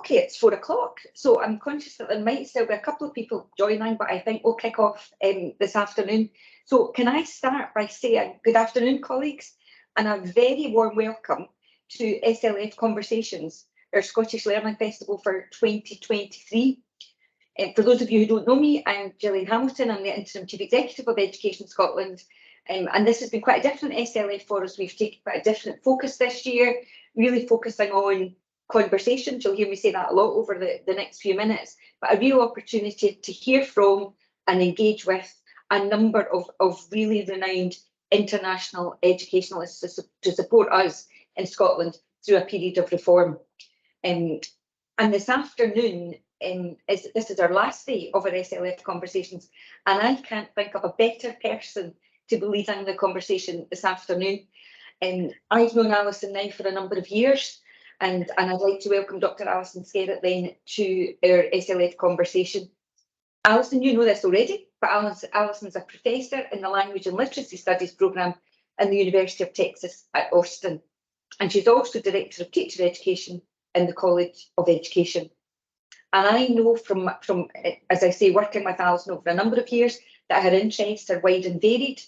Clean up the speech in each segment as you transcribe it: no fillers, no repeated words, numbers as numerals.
Okay, it's 4 o'clock, so I'm conscious that there might still be a couple of people joining, but I think we'll kick off this afternoon. So can I start by saying good afternoon, colleagues, and a very warm welcome to SLF Conversations, our Scottish Learning Festival for 2023. For those of you who don't know me, I'm Gillian Hamilton. I'm the Interim Chief Executive of Education Scotland, and this has been quite a different SLF for us. We've taken quite a different focus this year, really focusing on conversations. You'll hear me say that a lot over the next few minutes, but a real opportunity to hear from and engage with a number of really renowned international educationalists to support us in Scotland through a period of reform. And this afternoon, this is our last day of our SLF Conversations, and I can't think of a better person to be leading the conversation this afternoon. I've known Allison now for a number of years, and I'd like to welcome Dr. Allison Skerrett then to our SLF conversation. Allison, you know this already, but Allison's a professor in the Language and Literacy Studies programme in the University of Texas at Austin, and she's also Director of Teacher Education in the College of Education. And I know from, as I say, working with Allison over a number of years, that her interests are wide and varied,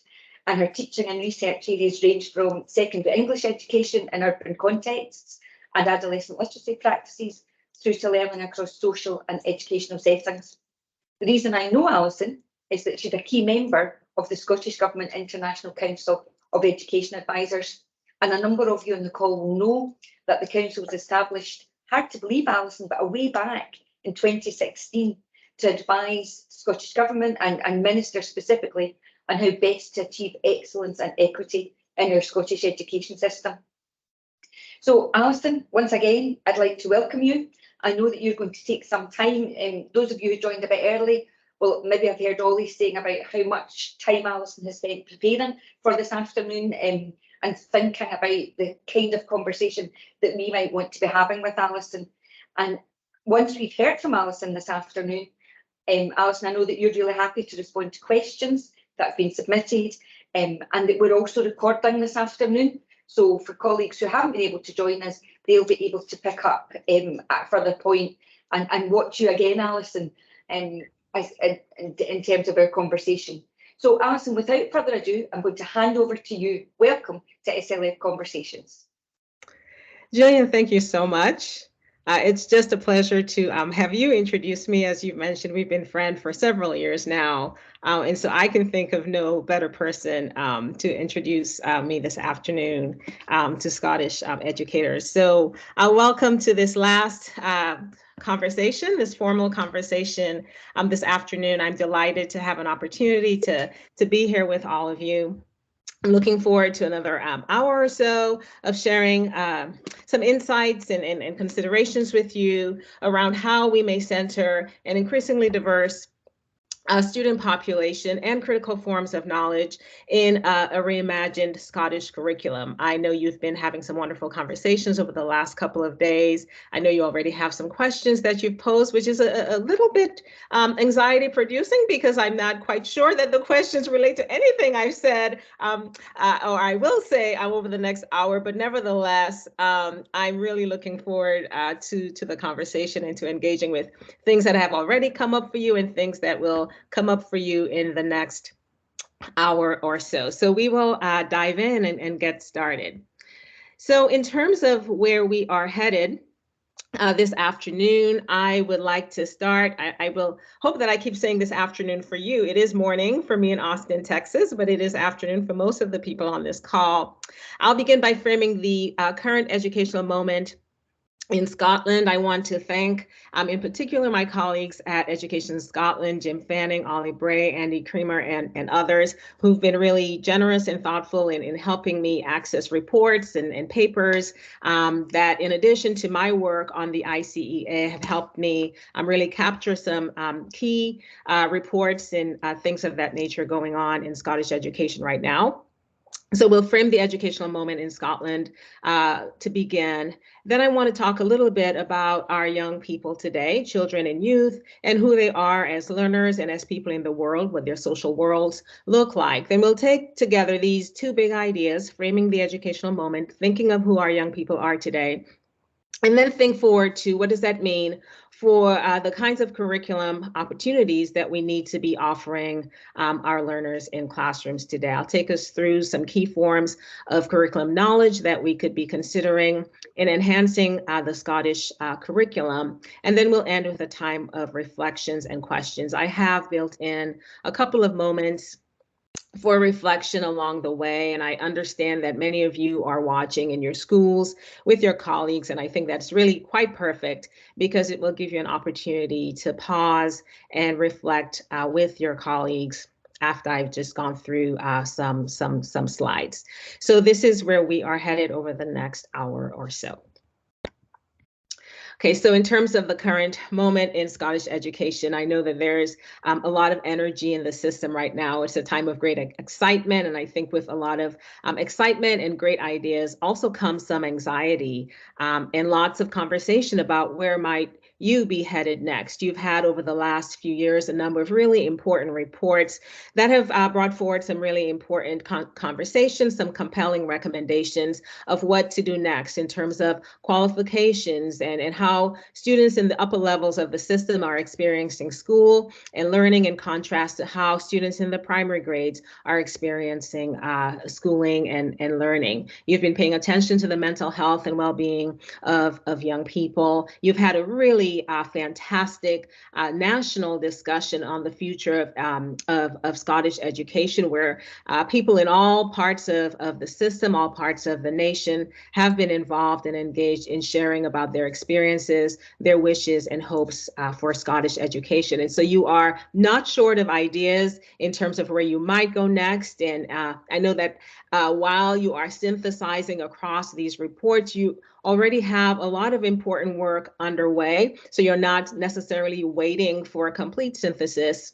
and her teaching and research areas range from secondary English education in urban contexts and adolescent literacy practices through to learning across social and educational settings. The reason I know Allison is that she's a key member of the Scottish Government International Council of Education Advisors, and a number of you on the call will know that the council was established, hard to believe, Allison, but a way back in 2016 to advise Scottish Government and ministers specifically on how best to achieve excellence and equity in our Scottish education system. So Allison, once again, I'd like to welcome you. I know that you're going to take some time, and those of you who joined a bit early, well, maybe I've heard Ollie saying about how much time Allison has spent preparing for this afternoon and thinking about the kind of conversation that we might want to be having with Allison. And once we've heard from Allison this afternoon, Allison, I know that you're really happy to respond to questions that have been submitted, and that we're also recording this afternoon. So for colleagues who haven't been able to join us, they'll be able to pick up at a further point and watch you again, Allison, in terms of our conversation. So Allison, without further ado, I'm going to hand over to you. Welcome to SLF Conversations. Gillian, thank you so much. It's just a pleasure to have you introduce me. As you mentioned, we've been friends for several years now. And so I can think of no better person to introduce me this afternoon to Scottish educators. So welcome to this last conversation, this formal conversation this afternoon. I'm delighted to have an opportunity to be here with all of you. I'm looking forward to another hour or so of sharing some insights and considerations with you around how we may center an increasingly diverse student population and critical forms of knowledge in a reimagined Scottish curriculum. I know you've been having some wonderful conversations over the last couple of days. I know you already have some questions that you've posed, which is a little bit anxiety producing, because I'm not quite sure that the questions relate to anything I've said or I will say over the next hour, but nevertheless, I'm really looking forward to the conversation and to engaging with things that have already come up for you and things that will come up for you in the next hour or so. So we will dive in and get started. So in terms of where we are headed this afternoon, I would like to start. I will hope that I keep saying this afternoon for you. It is morning for me in Austin, Texas, but it is afternoon for most of the people on this call. I'll begin by framing the current educational moment in Scotland. I want to thank, in particular, my colleagues at Education Scotland, Jim Fanning, Ollie Bray, Andy Creamer, and others who've been really generous and thoughtful in helping me access reports and papers that, in addition to my work on the ICEA, have helped me really capture some key reports and things of that nature going on in Scottish education right now. So we'll frame the educational moment in Scotland to begin. Then I want to talk a little bit about our young people today, children and youth, and who they are as learners and as people in the world, what their social worlds look like. Then we'll take together these two big ideas, framing the educational moment, thinking of who our young people are today, And then think forward to what does that mean for the kinds of curriculum opportunities that we need to be offering our learners in classrooms today. I'll take us through some key forms of curriculum knowledge that we could be considering in enhancing the Scottish curriculum. And then we'll end with a time of reflections and questions. I have built in a couple of moments for reflection along the way. And I understand that many of you are watching in your schools with your colleagues. And I think that's really quite perfect because it will give you an opportunity to pause and reflect with your colleagues after I've just gone through some slides. So this is where we are headed over the next hour or so. Okay, so in terms of the current moment in Scottish education, I know that there's a lot of energy in the system right now. It's a time of great excitement, and I think with a lot of excitement and great ideas also comes some anxiety and lots of conversation about where might you be headed next. You've had over the last few years a number of really important reports that have brought forward some really important conversations, some compelling recommendations of what to do next in terms of qualifications and how students in the upper levels of the system are experiencing school and learning, in contrast to how students in the primary grades are experiencing schooling and learning. You've been paying attention to the mental health and well-being of young people. You've had a really fantastic national discussion on the future of Scottish education, where people in all parts of the system, all parts of the nation have been involved and engaged in sharing about their experiences, their wishes and hopes for Scottish education. And so you are not short of ideas in terms of where you might go next. And I know that while you are synthesizing across these reports, you already have a lot of important work underway. So you're not necessarily waiting for a complete synthesis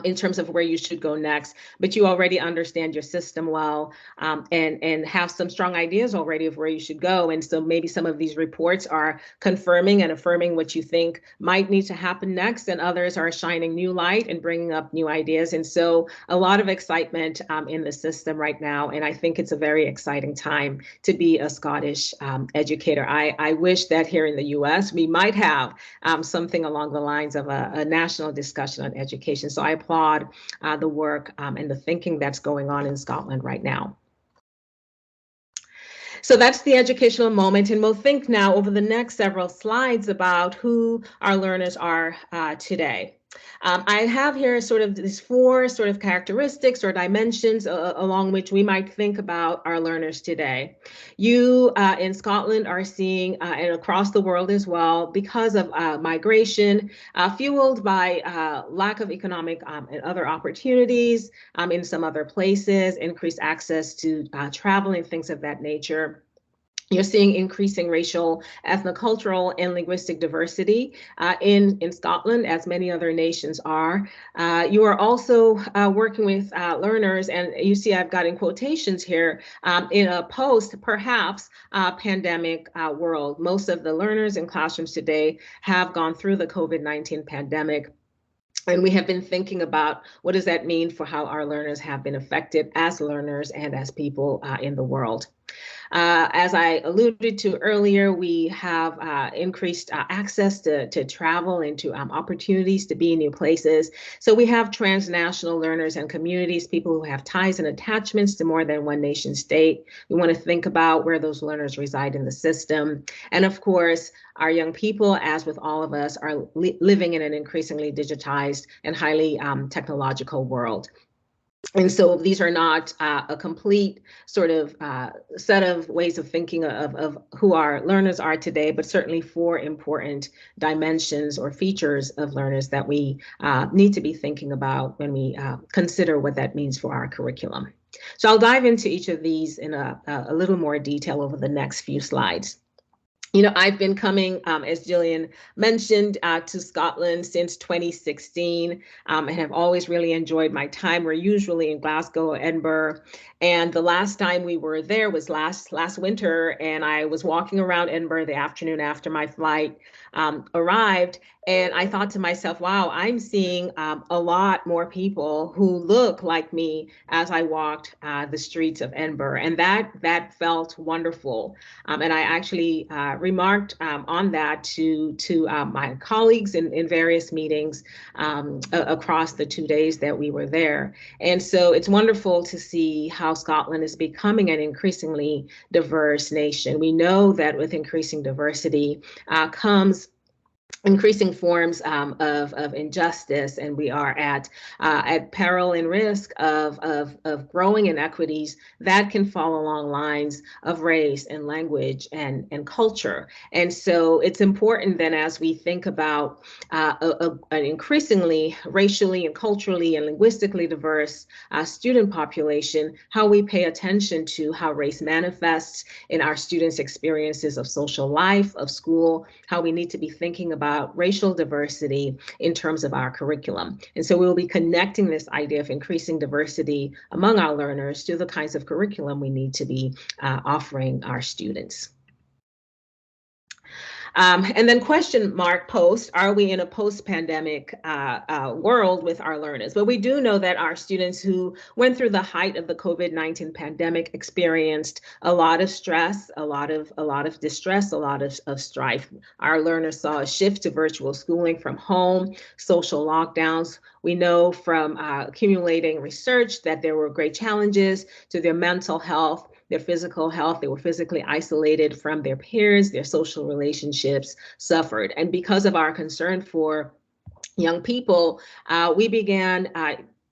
in terms of where you should go next, but you already understand your system well and have some strong ideas already of where you should go. And so maybe some of these reports are confirming and affirming what you think might need to happen next, and others are shining new light and bringing up new ideas. And so a lot of excitement in the system right now. And I think it's a very exciting time to be a Scottish educator. I wish that here in the US, we might have something along the lines of a national discussion on education. So I applaud the work and the thinking that's going on in Scotland right now. So that's the educational moment, and we'll think now over the next several slides about who our learners are today. I have here sort of these four sort of characteristics or dimensions along which we might think about our learners today. You in Scotland are seeing, and across the world as well, because of migration, fueled by lack of economic and other opportunities in some other places, increased access to travel and things of that nature. You're seeing increasing racial, ethnocultural, and linguistic diversity in Scotland, as many other nations are. You are also working with learners, and you see I've got in quotations here, in a post, perhaps, pandemic world. Most of the learners in classrooms today have gone through the COVID-19 pandemic. And we have been thinking about what does that mean for how our learners have been affected as learners and as people in the world. As I alluded to earlier, we have increased access to travel and to opportunities to be in new places. So we have transnational learners and communities, people who have ties and attachments to more than one nation state. We want to think about where those learners reside in the system. And of course, our young people, as with all of us, are living in an increasingly digitized and highly technological world. And so these are not a complete sort of set of ways of thinking of who our learners are today, but certainly four important dimensions or features of learners that we need to be thinking about when we consider what that means for our curriculum. So I'll dive into each of these in a little more detail over the next few slides. You know, I've been coming, as Jillian mentioned, to Scotland since 2016 and have always really enjoyed my time. We're usually in Glasgow or Edinburgh. And the last time we were there was last winter, and I was walking around Edinburgh the afternoon after my flight arrived. And I thought to myself, wow, I'm seeing a lot more people who look like me as I walked the streets of Edinburgh. And that felt wonderful. And I actually remarked on that to my colleagues in various meetings across the 2 days that we were there. And so it's wonderful to see how Scotland is becoming an increasingly diverse nation. We know that with increasing diversity comes increasing forms of injustice, and we are at peril and risk of growing inequities that can fall along lines of race and language and culture. And so it's important then, as we think about an increasingly racially and culturally and linguistically diverse student population, how we pay attention to how race manifests in our students' experiences of social life, of school, how we need to be thinking about racial diversity in terms of our curriculum. And so we'll be connecting this idea of increasing diversity among our learners to the kinds of curriculum we need to be offering our students. And then question mark post, are we in a post-pandemic world with our learners? But we do know that our students who went through the height of the COVID-19 pandemic experienced a lot of stress, a lot of distress, a lot of strife. Our learners saw a shift to virtual schooling from home, social lockdowns. We know from accumulating research that there were great challenges to their mental health, their physical health. They were physically isolated from their peers, their social relationships suffered. And because of our concern for young people, we began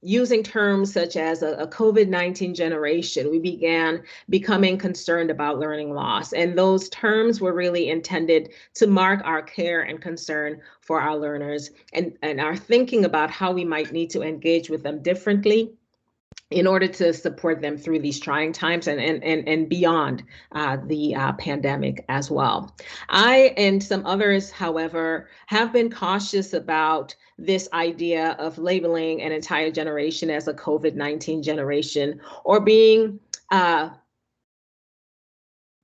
using terms such as a COVID-19 generation. We began becoming concerned about learning loss. And those terms were really intended to mark our care and concern for our learners and our thinking about how we might need to engage with them differently in order to support them through these trying times and beyond the pandemic as well. I and some others, however, have been cautious about this idea of labeling an entire generation as a COVID-19 generation, or being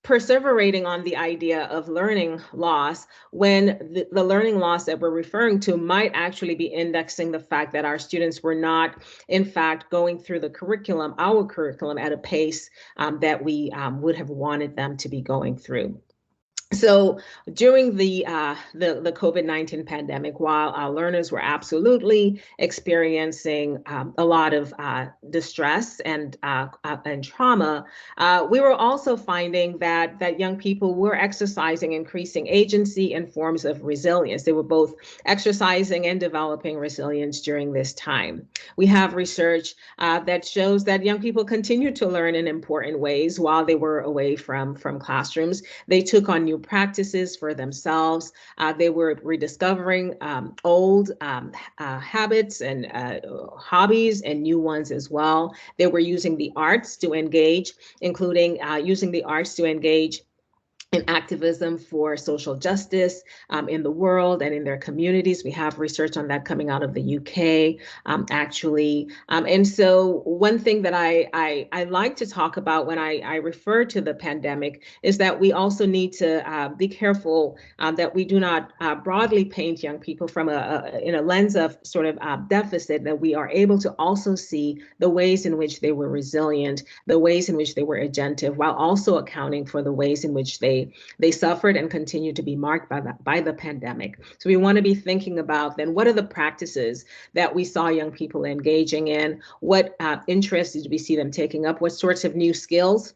perseverating on the idea of learning loss when the learning loss that we're referring to might actually be indexing the fact that our students were not, in fact, going through the curriculum, our curriculum, at a pace that we would have wanted them to be going through. So during the COVID-19 pandemic, while our learners were absolutely experiencing a lot of distress and trauma, we were also finding that young people were exercising increasing agency and forms of resilience. They were both exercising and developing resilience during this time. We have research that shows that young people continued to learn in important ways while they were away from classrooms. They took on new practices for themselves. They were rediscovering old habits and hobbies and new ones as well. They were using the arts to engage, including using the arts to engage in activism for social justice in the world and in their communities. We have research on that coming out of the UK, actually. And so one thing that I like to talk about when I refer to the pandemic is that we also need to be careful that we do not broadly paint young people from in a lens of sort of deficit, that we are able to also see the ways in which they were resilient, the ways in which they were agentive, while also accounting for the ways in which they suffered and continue to be marked by the pandemic. So we want to be thinking about then, what are the practices that we saw young people engaging in? What interests did we see them taking up? What sorts of new skills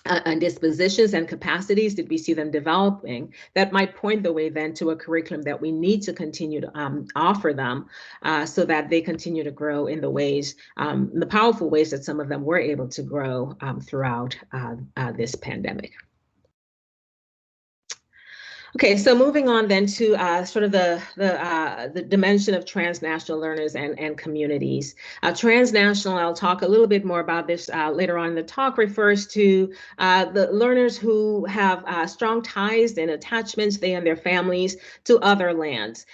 and dispositions and capacities did we see them developing that might point the way then to a curriculum that we need to continue to offer them so that they continue to grow in the ways, the powerful ways that some of them were able to grow throughout this pandemic. Okay, so moving on then to sort of the dimension of transnational learners and communities. Transnational, I'll talk a little bit more about this later on in the talk, refers to the learners who have strong ties and attachments, they and their families, to other lands.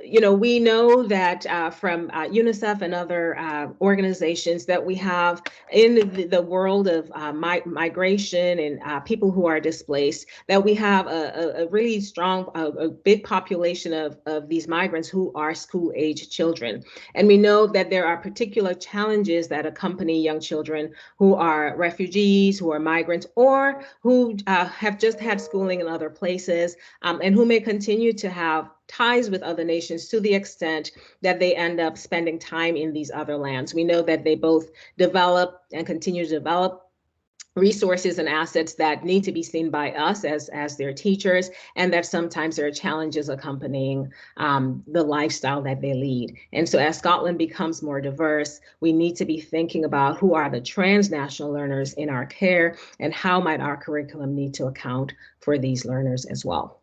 You know, we know that from UNICEF and other organizations that we have in the world of migration and people who are displaced, that we have a really strong, a big population of these migrants who are school-age children. And we know that there are particular challenges that accompany young children who are refugees, who are migrants, or who have just had schooling in other places, and who may continue to have ties with other nations to the extent that they end up spending time in these other lands. We know that they both develop and continue to develop resources and assets that need to be seen by us as their teachers, and that sometimes there are challenges accompanying the lifestyle that they lead. And so as Scotland becomes more diverse, we need to be thinking about who are the transnational learners in our care, and how might our curriculum need to account for these learners as well.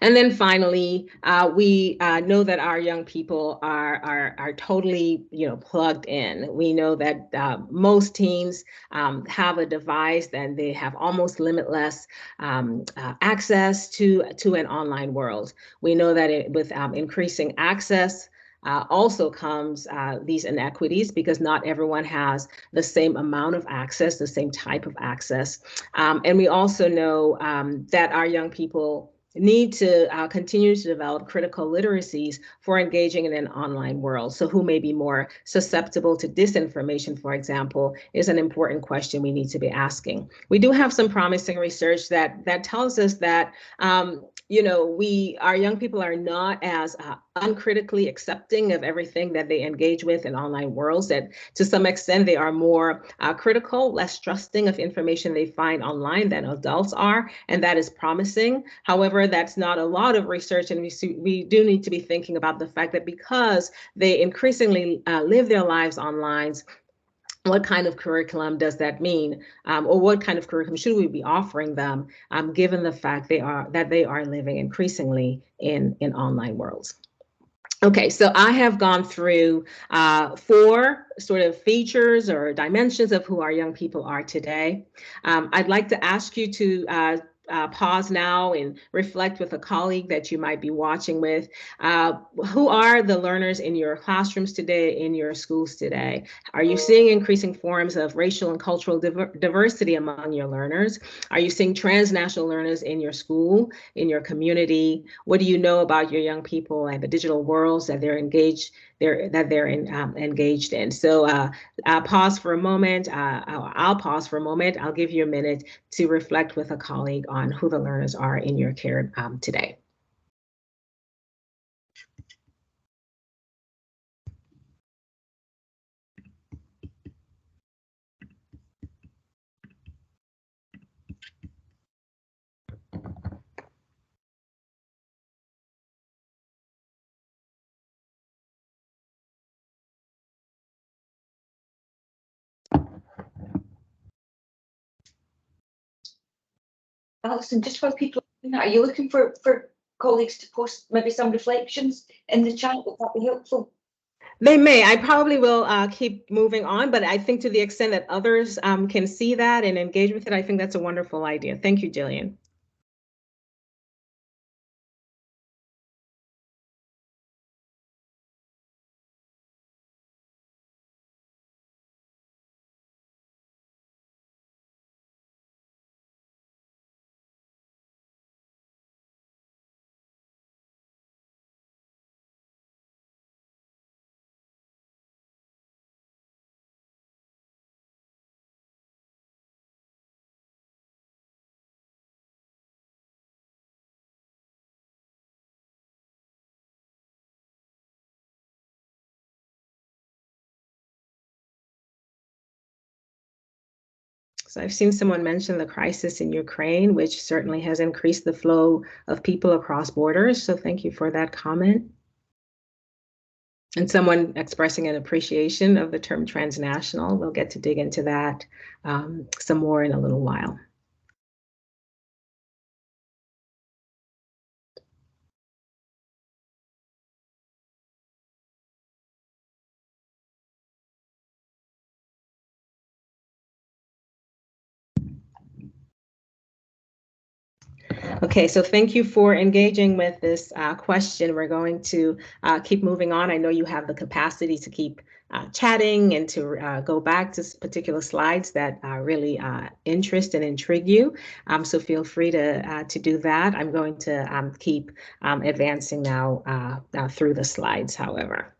And then finally, we know that our young people are totally, plugged in. We know that most teens have a device, and they have almost limitless access to an online world. We know that with increasing access, also comes these inequities, because not everyone has the same amount of access, the same type of access. And we also know that our young people need to continue to develop critical literacies for engaging in an online world. So who may be more susceptible to disinformation, for example, is an important question we need to be asking. We do have some promising research that tells us that our young people are not as uncritically accepting of everything that they engage with in online worlds, that to some extent they are more critical, less trusting of information they find online than adults are, and that is promising. However, that's not a lot of research, and we do need to be thinking about the fact that because they increasingly live their lives online, what kind of curriculum does that mean, or what kind of curriculum should we be offering them, given the fact that they are living increasingly in online worlds? Okay, so I have gone through 4 sort of features or dimensions of who our young people are today. I'd like to ask you to pause now and reflect with a colleague that you might be watching with. Who are the learners in your classrooms today, in your schools today? Are you seeing increasing forms of racial and cultural diversity among your learners? Are you seeing transnational learners in your school, in your community? What do you know about your young people and the digital worlds that they're engaged in? So pause for a moment. I'll pause for a moment. I'll give you a minute to reflect with a colleague on who the learners are in your care today. Allison, just while people are you looking for colleagues to post maybe some reflections in the chat? Would that be helpful? They may. I probably will keep moving on, but I think to the extent that others can see that and engage with it, I think that's a wonderful idea. Thank you, Jillian. So I've seen someone mention the crisis in Ukraine, which certainly has increased the flow of people across borders. So thank you for that comment. And someone expressing an appreciation of the term transnational. We'll get to dig into that some more in a little while. Okay, so thank you for engaging with this question. We're going to keep moving on. I know you have the capacity to keep chatting and to go back to particular slides that really interest and intrigue you. So feel free to do that. I'm going to keep advancing now through the slides, however.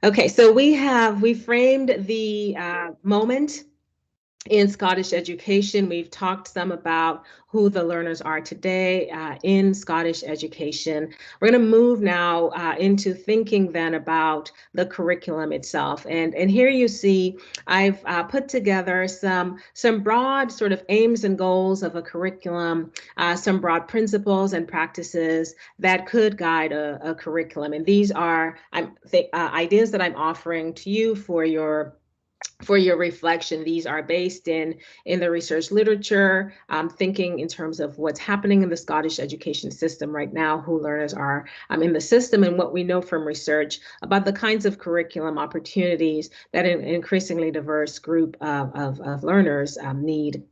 Okay, so we framed the moment in Scottish education. We've talked some about who the learners are today in Scottish education. We're going to move now into thinking then about the curriculum itself. And here you see I've put together some broad sort of aims and goals of a curriculum, some broad principles and practices that could guide a curriculum. And these are ideas that I'm offering to you for your reflection. These are based in the research literature, thinking in terms of what's happening in the Scottish education system right now, who learners are in the system, and what we know from research about the kinds of curriculum opportunities that an increasingly diverse group of learners need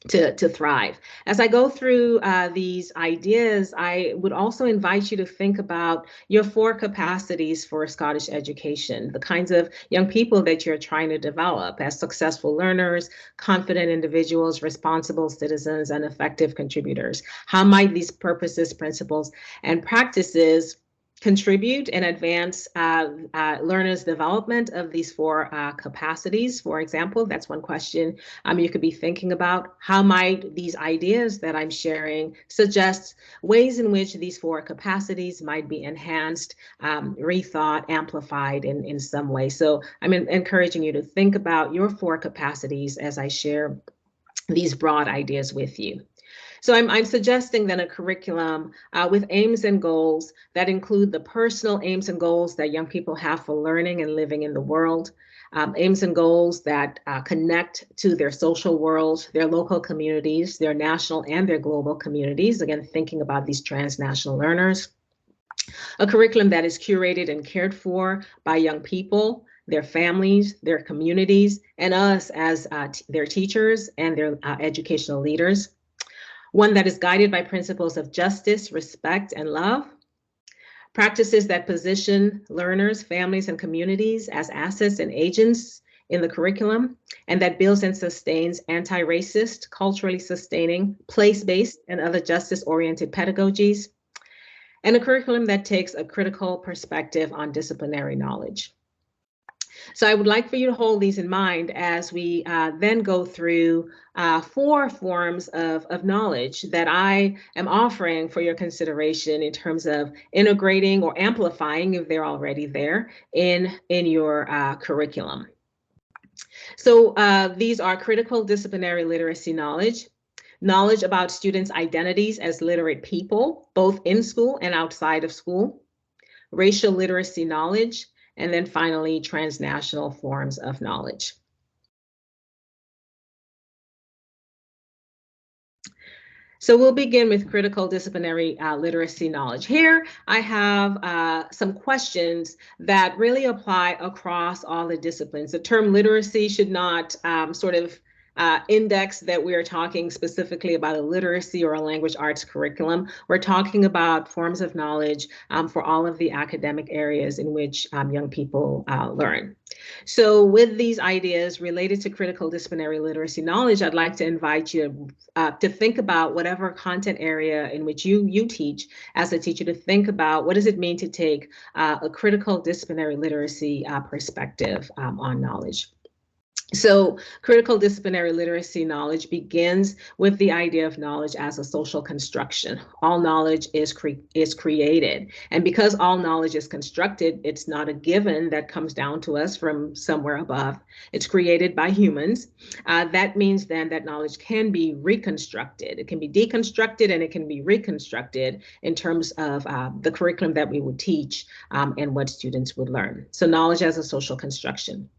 to thrive. As I go through these ideas, I would also invite you to think about your 4 capacities for Scottish education, the kinds of young people that you're trying to develop as successful learners, confident individuals, responsible citizens, and effective contributors. How might these purposes, principles, and practices contribute and advance learners' development of these 4 capacities? For example, that's one question you could be thinking about. How might these ideas that I'm sharing suggest ways in which these 4 capacities might be enhanced, rethought, amplified in some way? So I'm encouraging you to think about your 4 capacities as I share these broad ideas with you. So I'm suggesting then a curriculum with aims and goals that include the personal aims and goals that young people have for learning and living in the world, aims and goals that connect to their social world, their local communities, their national and their global communities, again, thinking about these transnational learners. A curriculum that is curated and cared for by young people, their families, their communities, and us as their teachers and their educational leaders. One that is guided by principles of justice, respect, and love. Practices that position learners, families, and communities as assets and agents in the curriculum, and that builds and sustains anti-racist, culturally sustaining, place-based, and other justice-oriented pedagogies. And a curriculum that takes a critical perspective on disciplinary knowledge. So I would like for you to hold these in mind as we then go through 4 forms of knowledge that I am offering for your consideration in terms of integrating or amplifying, if they're already there, in your curriculum. So these are critical disciplinary literacy knowledge, knowledge about students' identities as literate people, both in school and outside of school, racial literacy knowledge, and then finally, transnational forms of knowledge. So we'll begin with critical disciplinary literacy knowledge. Here I have some questions that really apply across all the disciplines. The term literacy should not sort of index that we are talking specifically about a literacy or a language arts curriculum. We're talking about forms of knowledge for all of the academic areas in which young people learn. So with these ideas related to critical disciplinary literacy knowledge, I'd like to invite you to think about whatever content area in which you teach as a teacher, to think about what does it mean to take a critical disciplinary literacy perspective on knowledge. So critical disciplinary literacy knowledge begins with the idea of knowledge as a social construction. All knowledge is created. And because all knowledge is constructed, it's not a given that comes down to us from somewhere above. It's created by humans. That means then that knowledge can be reconstructed. It can be deconstructed and it can be reconstructed in terms of the curriculum that we would teach and what students would learn. So knowledge as a social construction.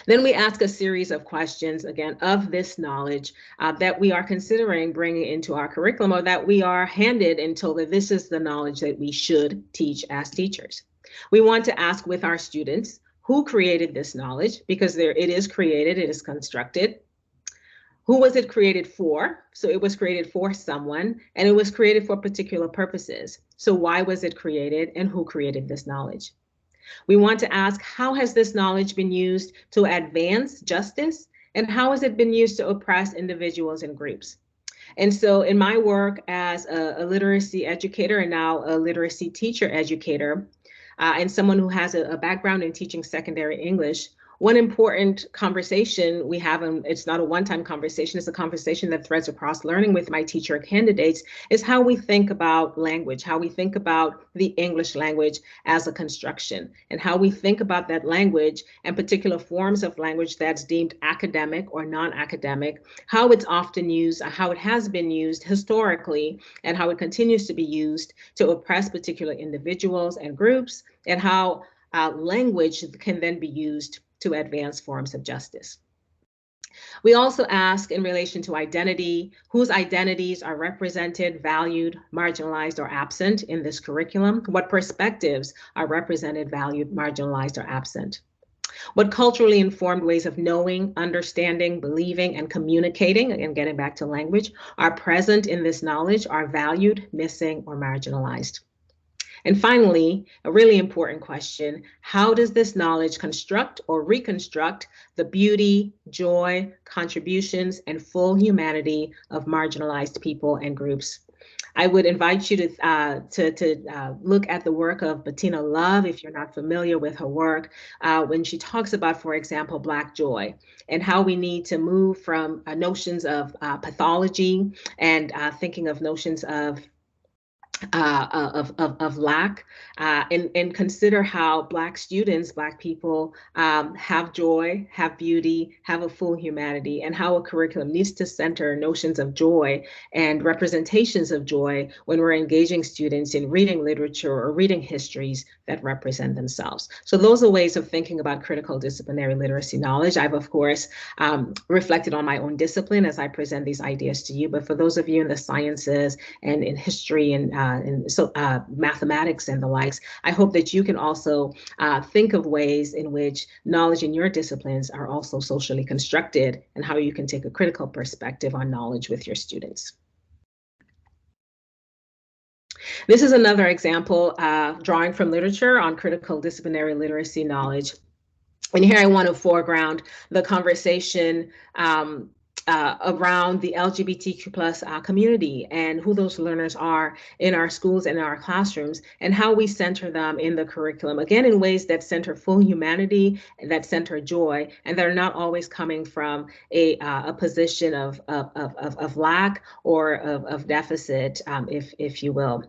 Then we ask a series of questions, again, of this knowledge that we are considering bringing into our curriculum, or that we are handed and told that this is the knowledge that we should teach as teachers. We want to ask with our students, who created this knowledge? Because it is created, it is constructed. Who was it created for? So it was created for someone, and it was created for particular purposes. So why was it created, and who created this knowledge? We want to ask, how has this knowledge been used to advance justice? And how has it been used to oppress individuals and groups? And so in my work as a literacy educator and now a literacy teacher educator, and someone who has a background in teaching secondary English, one important conversation we have, and it's not a one-time conversation, it's a conversation that threads across learning with my teacher candidates, is how we think about language, how we think about the English language as a construction, and how we think about that language and particular forms of language that's deemed academic or non-academic, how it's often used, how it has been used historically, and how it continues to be used to oppress particular individuals and groups, and how language can then be used to advance forms of justice. We also ask in relation to identity, whose identities are represented, valued, marginalized, or absent in this curriculum? What perspectives are represented, valued, marginalized, or absent? What culturally informed ways of knowing, understanding, believing, and communicating, again, getting back to language, are present in this knowledge, are valued, missing, or marginalized? And finally, a really important question, how does this knowledge construct or reconstruct the beauty, joy, contributions, and full humanity of marginalized people and groups? I would invite you to look at the work of Bettina Love, if you're not familiar with her work, when she talks about, for example, Black joy, and how we need to move from notions of pathology and thinking of notions of lack, and consider how Black students, Black people have joy, have beauty, have a full humanity, and how a curriculum needs to center notions of joy and representations of joy when we're engaging students in reading literature or reading histories that represent themselves. So those are ways of thinking about critical disciplinary literacy knowledge. I've, of course, reflected on my own discipline as I present these ideas to you, but for those of you in the sciences and in history and mathematics and the likes, I hope that you can also think of ways in which knowledge in your disciplines are also socially constructed and how you can take a critical perspective on knowledge with your students. This is another example, drawing from literature on critical disciplinary literacy knowledge. And here I want to foreground the conversation around the LGBTQ plus community and who those learners are in our schools and in our classrooms, and how we center them in the curriculum, again, in ways that center full humanity, that center joy, and that are not always coming from a position of lack or of deficit, if you will.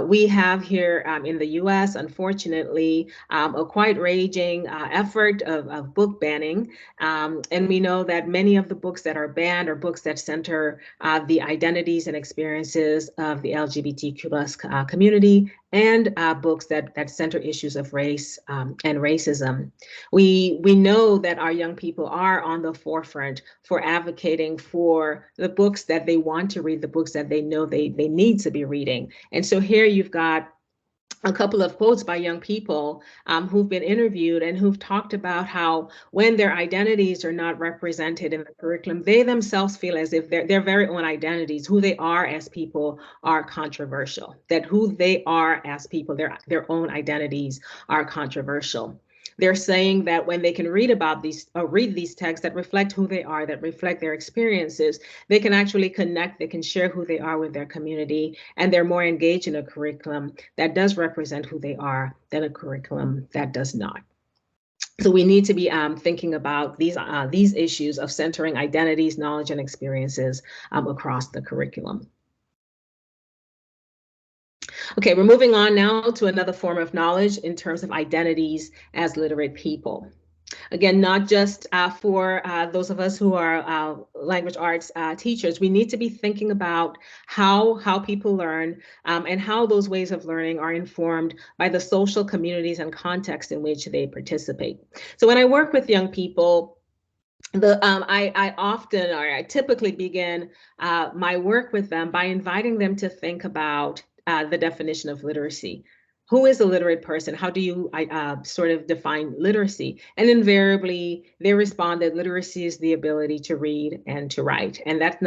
We have here in the US, unfortunately, a quite raging effort of book banning, and we know that many of the books that are banned are books that center the identities and experiences of the LGBTQ plus community, and books that center issues of race and racism. We know that our young people are on the forefront for advocating for the books that they want to read, the books that they know they need to be reading. And so here you've got a couple of quotes by young people who've been interviewed and who've talked about how when their identities are not represented in the curriculum, they themselves feel as if their very own identities, who they are as people, are controversial, that who they are as people, their own identities are controversial. They're saying that when they can read about these or read these texts that reflect who they are, that reflect their experiences, they can actually connect, they can share who they are with their community, and they're more engaged in a curriculum that does represent who they are than a curriculum that does not. So we need to be thinking about these issues of centering identities, knowledge, and experiences across the curriculum. Okay, we're moving on now to another form of knowledge in terms of identities as literate people. Again, not just for those of us who are language arts teachers, we need to be thinking about how people learn and how those ways of learning are informed by the social communities and context in which they participate. So when I work with young people, I typically begin my work with them by inviting them to think about the definition of literacy. who is a literate person? How do you sort of define literacy? And invariably, they respond that literacy is the ability to read and to write, and that's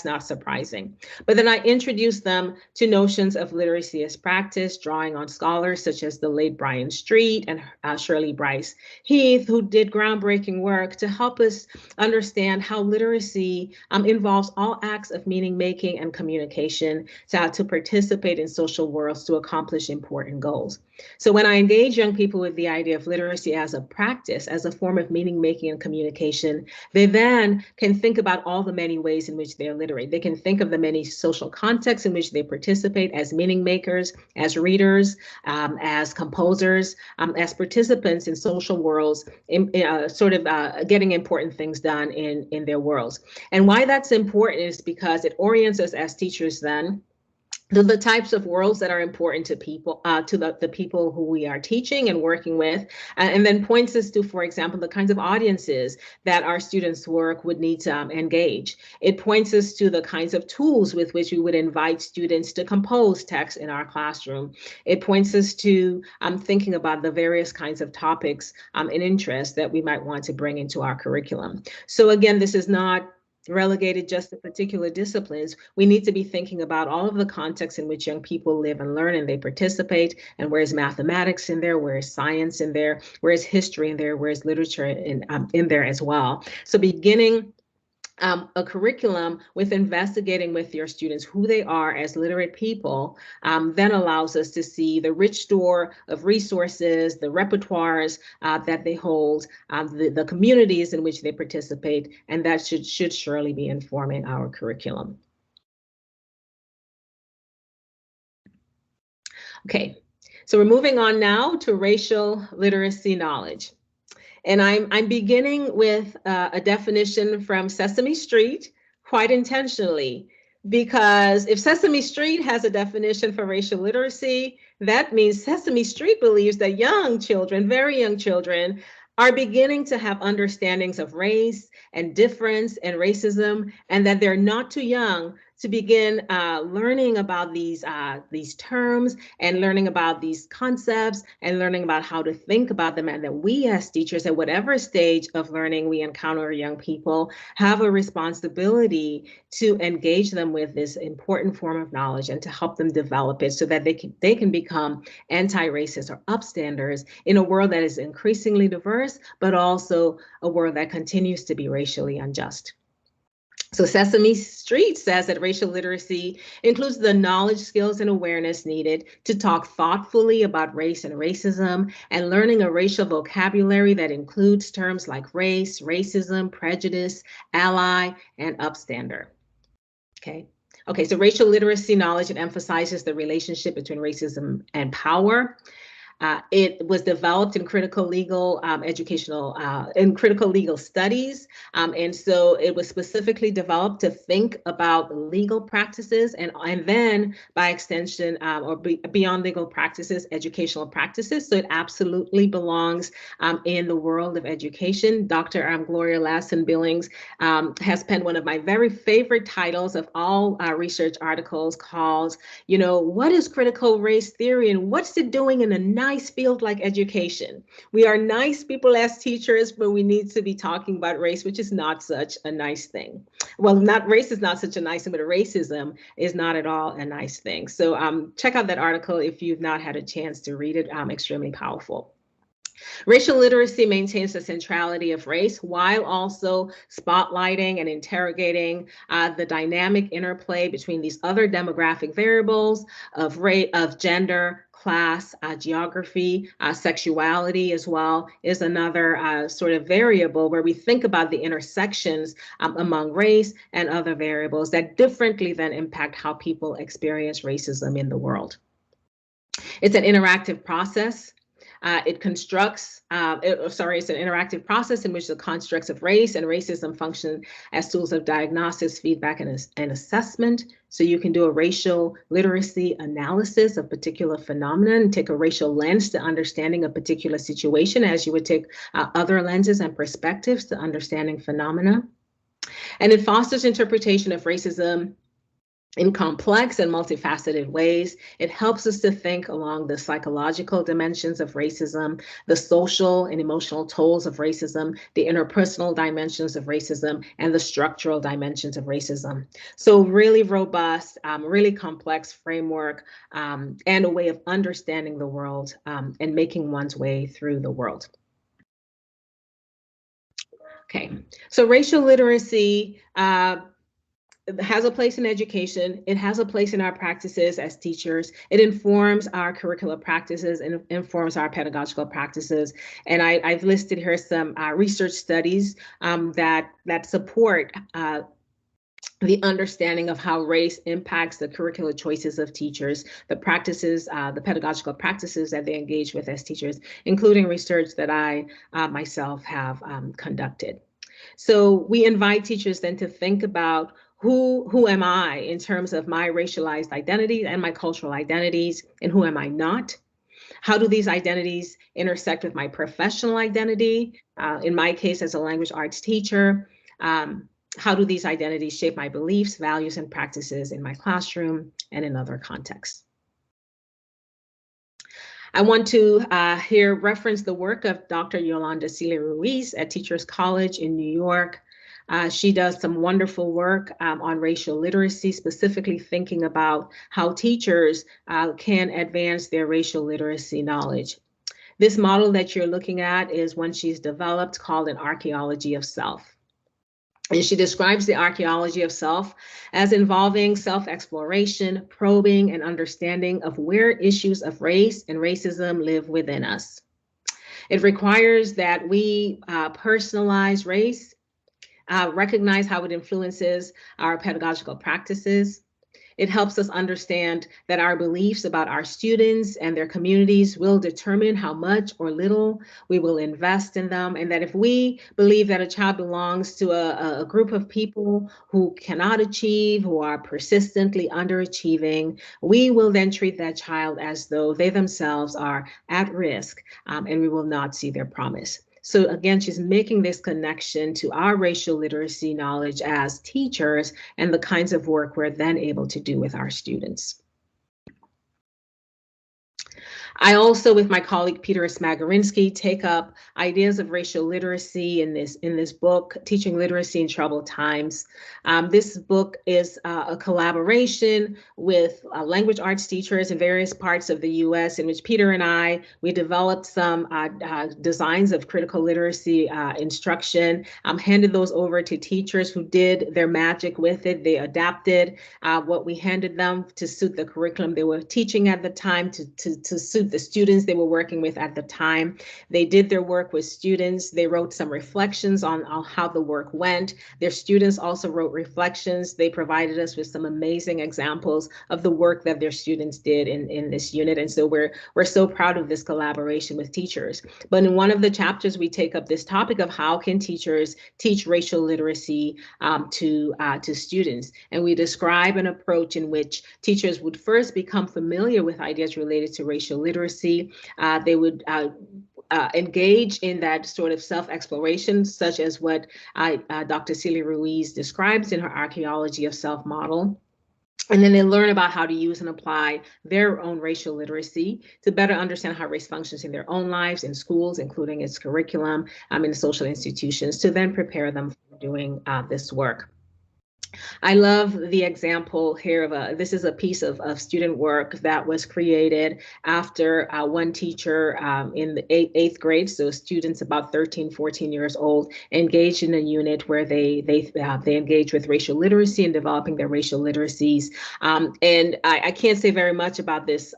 not surprising. But then I introduce them to notions of literacy as practice, drawing on scholars such as the late Brian Street and Shirley Bryce Heath, who did groundbreaking work to help us understand how literacy involves all acts of meaning making and communication to participate in social worlds to accomplish important goals. So when I engage young people with the idea of literacy as a practice, as a form of meaning making and communication, they then can think about all the many ways in which they're literate. They can think of the many social contexts in which they participate as meaning makers, as readers, as composers, as participants in social worlds, getting important things done in their worlds. And why that's important is because it orients us as teachers then the types of worlds that are important to people, to the people who we are teaching and working with, and then points us to, for example, the kinds of audiences that our students' work would need to engage. It points us to the kinds of tools with which we would invite students to compose text in our classroom. It points us to thinking about the various kinds of topics and interests that we might want to bring into our curriculum. So again, this is not relegated just to particular disciplines. We need to be thinking about all of the contexts in which young people live and learn and they participate, and where's mathematics in there, where's science in there, where's history in there, where's literature in there as well. So beginning a curriculum with investigating with your students who they are as literate people then allows us to see the rich store of resources, the repertoires that they hold, the communities in which they participate, and that should surely be informing our curriculum. Okay, so we're moving on now to racial literacy knowledge. And I'm beginning with a definition from Sesame Street, quite intentionally, because if Sesame Street has a definition for racial literacy, that means Sesame Street believes that young children, very young children, are beginning to have understandings of race and difference and racism, and that they're not too young to begin learning about these terms and learning about these concepts and learning about how to think about them, and that we as teachers at whatever stage of learning we encounter young people have a responsibility to engage them with this important form of knowledge and to help them develop it so that they can become anti-racist or upstanders in a world that is increasingly diverse, but also a world that continues to be racially unjust. So Sesame Street says that racial literacy includes the knowledge, skills, and awareness needed to talk thoughtfully about race and racism, and learning a racial vocabulary that includes terms like race, racism, prejudice, ally, and upstander. Okay, so racial literacy knowledge, it emphasizes the relationship between racism and power. It was developed in critical legal critical legal studies. And so it was specifically developed to think about legal practices and then by extension or beyond legal practices, educational practices. So it absolutely belongs in the world of education. Dr. Gloria Ladson-Billings has penned one of my very favorite titles of all research articles called, what is critical race theory and what's it doing in a nice field like education? We are nice people as teachers, but we need to be talking about race, which is not such a nice thing. Well, race is not such a nice thing, but racism is not at all a nice thing. So check out that article if you've not had a chance to read it. Extremely powerful. Racial literacy maintains the centrality of race while also spotlighting and interrogating the dynamic interplay between these other demographic variables of gender, class, geography, sexuality as well is another sort of variable where we think about the intersections among race and other variables that differently then impact how people experience racism in the world. It's an interactive process. It's an interactive process in which the constructs of race and racism function as tools of diagnosis, feedback, and assessment. So you can do a racial literacy analysis of particular phenomenon and take a racial lens to understanding a particular situation as you would take other lenses and perspectives to understanding phenomena. And it fosters interpretation of racism in complex and multifaceted ways. It helps us to think along the psychological dimensions of racism, the social and emotional tolls of racism, the interpersonal dimensions of racism, and the structural dimensions of racism. So really robust, really complex framework, and a way of understanding the world and making one's way through the world. Okay, so racial literacy, has a place in education. It has a place in our practices as teachers. It informs our curricular practices and informs our pedagogical practices. And I've listed here some research studies that support the understanding of how race impacts the curricular choices of teachers, the practices, the pedagogical practices that they engage with as teachers, including research that I myself have conducted. So we invite teachers then to think about who am I in terms of my racialized identity and my cultural identities, and who am I not? How do these identities intersect with my professional identity? In my case, as a language arts teacher, how do these identities shape my beliefs, values, and practices in my classroom and in other contexts? I want to here reference the work of Dr. Yolanda Celia Ruiz at Teachers College in New York. She does some wonderful work on racial literacy, specifically thinking about how teachers can advance their racial literacy knowledge. This model that you're looking at is one she's developed called an archaeology of self. And she describes the archaeology of self as involving self-exploration, probing, and understanding of where issues of race and racism live within us. It requires that we personalize race, recognize how it influences our pedagogical practices. It helps us understand that our beliefs about our students and their communities will determine how much or little we will invest in them. And that if we believe that a child belongs to a group of people who cannot achieve, who are persistently underachieving, we will then treat that child as though they themselves are at risk, and we will not see their promise. So again, she's making this connection to our racial literacy knowledge as teachers and the kinds of work we're then able to do with our students. I also, with my colleague Peter Smagorinsky, take up ideas of racial literacy in this book, Teaching Literacy in Troubled Times. This book is a collaboration with language arts teachers in various parts of the US, in which Peter and we developed some designs of critical literacy instruction, handed those over to teachers who did their magic with it. They adapted what we handed them to suit the curriculum they were teaching at the time, to suit the students they were working with at the time. They did their work with students. They wrote some reflections on how the work went. Their students also wrote reflections. They provided us with some amazing examples of the work that their students did in this unit. And so we're so proud of this collaboration with teachers. But in one of the chapters, we take up this topic of how can teachers teach racial literacy to students. And we describe an approach in which teachers would first become familiar with ideas related to racial literacy. They would engage in that sort of self-exploration, such as what Dr. Celia Ruiz describes in her archaeology of self model. And then they learn about how to use and apply their own racial literacy to better understand how race functions in their own lives, in schools, including its curriculum, in social institutions, to then prepare them for doing this work. I love the example here of this is a piece of student work that was created after one teacher in the eighth grade, so students about 13, 14 years old, engaged in a unit where they engage with racial literacy and developing their racial literacies. And I can't say very much about this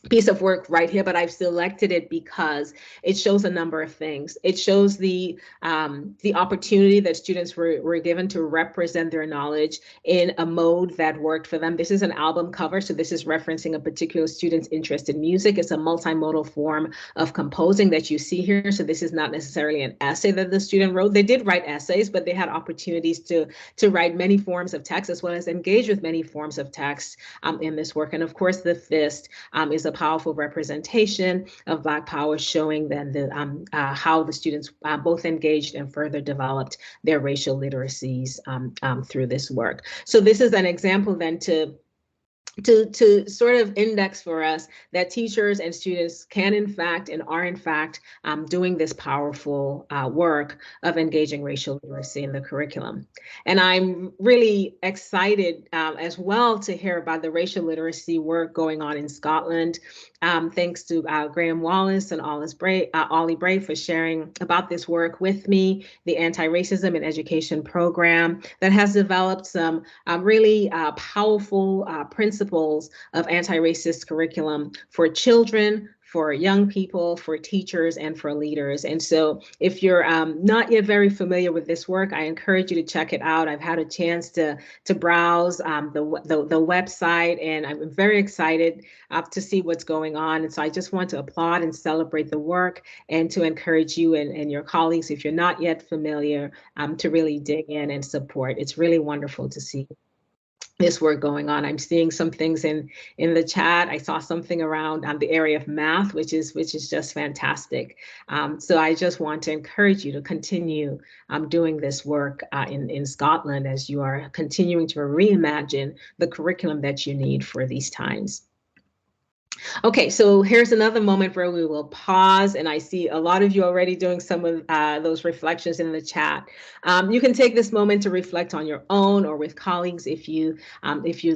piece of work right here, but I've selected it because it shows a number of things. It shows the opportunity that students were given to represent their knowledge in a mode that worked for them. This is an album cover, so this is referencing a particular student's interest in music. It's a multimodal form of composing that you see here. So this is not necessarily an essay that the student wrote. They did write essays, but they had opportunities to write many forms of text, as well as engage with many forms of text in this work. And of course, the FIST is a powerful representation of Black power, showing then how the students both engaged and further developed their racial literacies through this work. So this is an example then to sort of index for us that teachers and students can in fact and are in fact doing this powerful work of engaging racial literacy in the curriculum. And I'm really excited as well to hear about the racial literacy work going on in Scotland. Thanks to Graham Wallace and Ollie Bray for sharing about this work with me, the Anti-Racism in Education program that has developed some really powerful principles of anti-racist curriculum for children, for young people, for teachers, and for leaders. And so if you're not yet very familiar with this work, I encourage you to check it out. I've had a chance to browse the website, and I'm very excited to see what's going on. And so I just want to applaud and celebrate the work, and to encourage you and your colleagues, if you're not yet familiar, to really dig in and support. It's really wonderful to see this work going on. I'm seeing some things in the chat. I saw something around the area of math, which is just fantastic. So I just want to encourage you to continue doing this work in Scotland as you are continuing to reimagine the curriculum that you need for these times. Okay, so here's another moment where we will pause, and I see a lot of you already doing some of those reflections in the chat. You can take this moment to reflect on your own or with colleagues if you'd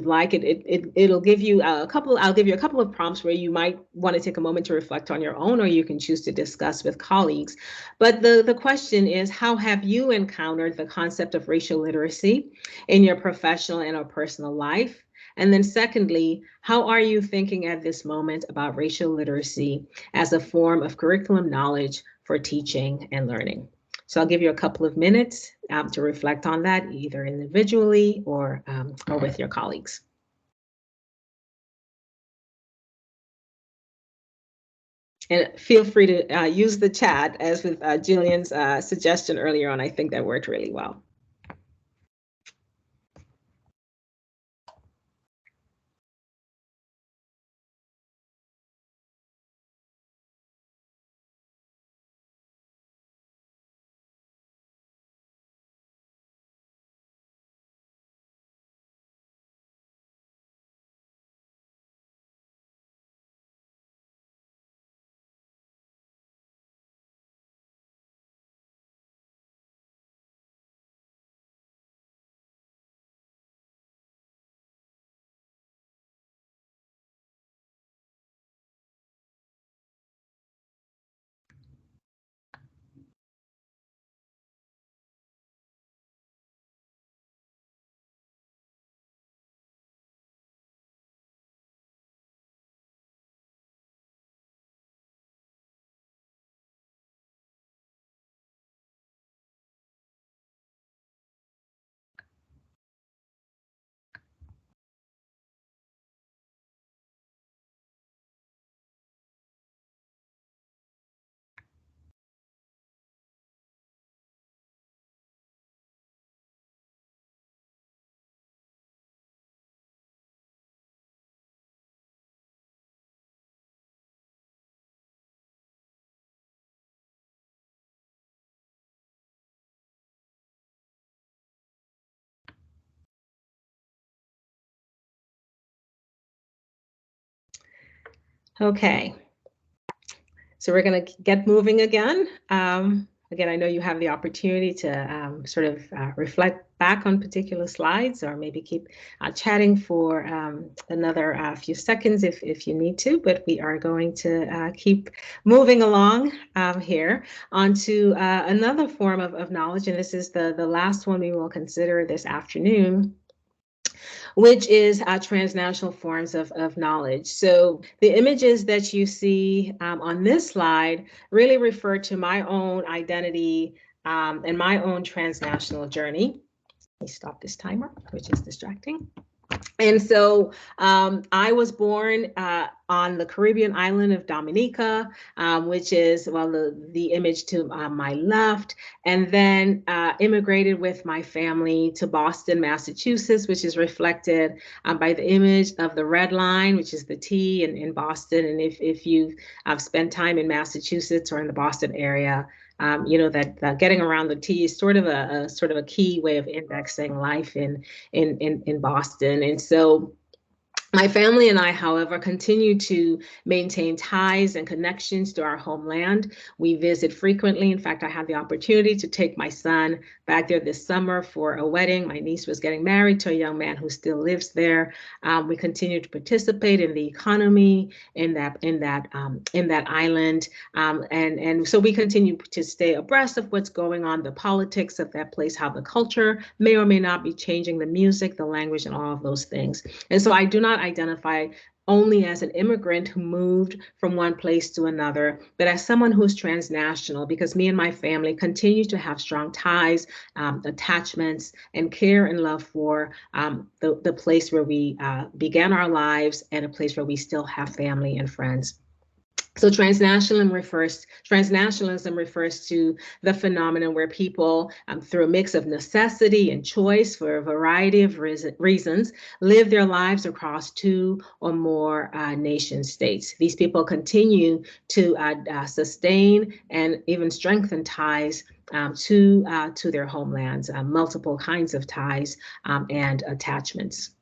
like. It'll give you a couple. I'll give you a couple of prompts where you might want to take a moment to reflect on your own, or you can choose to discuss with colleagues. But the question is, how have you encountered the concept of racial literacy in your professional and or personal life? And then secondly, how are you thinking at this moment about racial literacy as a form of curriculum knowledge for teaching and learning? So I'll give you a couple of minutes to reflect on that, either individually or with your colleagues. And feel free to use the chat, as with Jillian's suggestion earlier on. I think that worked really well. Okay, so we're going to get moving again. Again, I know you have the opportunity to sort of reflect back on particular slides, or maybe keep chatting for another few seconds if you need to, but we are going to keep moving along here onto another form of knowledge, and this is the last one we will consider this afternoon, which is transnational forms of knowledge. So the images that you see on this slide really refer to my own identity and my own transnational journey. Let me stop this timer, which is distracting. And so I was born on the Caribbean island of Dominica, which is, well, the image to my left, and then immigrated with my family to Boston, Massachusetts, which is reflected by the image of the red line, which is the T in Boston. And if you've spent time in Massachusetts or in the Boston area, you know that getting around the T is sort of a key way of indexing life in Boston. And so my family and I, however, continue to maintain ties and connections to our homeland. We visit frequently. In fact, I had the opportunity to take my son back there this summer for a wedding. My niece was getting married to a young man who still lives there. We continue to participate in the economy in that island, and so we continue to stay abreast of what's going on, the politics of that place, how the culture may or may not be changing, the music, the language, and all of those things. And so I do not identify only as an immigrant who moved from one place to another, but as someone who's transnational, because me and my family continue to have strong ties, attachments, and care and love for the place where we began our lives and a place where we still have family and friends. So transnationalism refers to the phenomenon where people, through a mix of necessity and choice for a variety of reasons, live their lives across two or more nation states. These people continue to sustain and even strengthen ties to their homelands, multiple kinds of ties and attachments.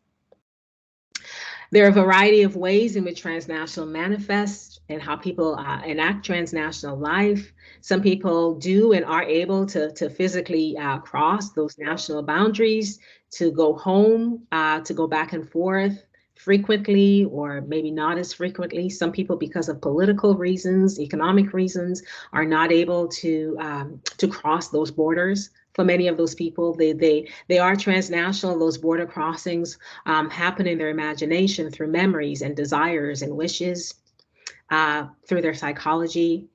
There are a variety of ways in which transnational manifests and how people enact transnational life. Some people do and are able to physically cross those national boundaries, to go home, to go back and forth frequently, or maybe not as frequently. Some people, because of political reasons, economic reasons, are not able to cross those borders. For many of those people, they are transnational. Those border crossings happen in their imagination through memories and desires and wishes, through their psychology.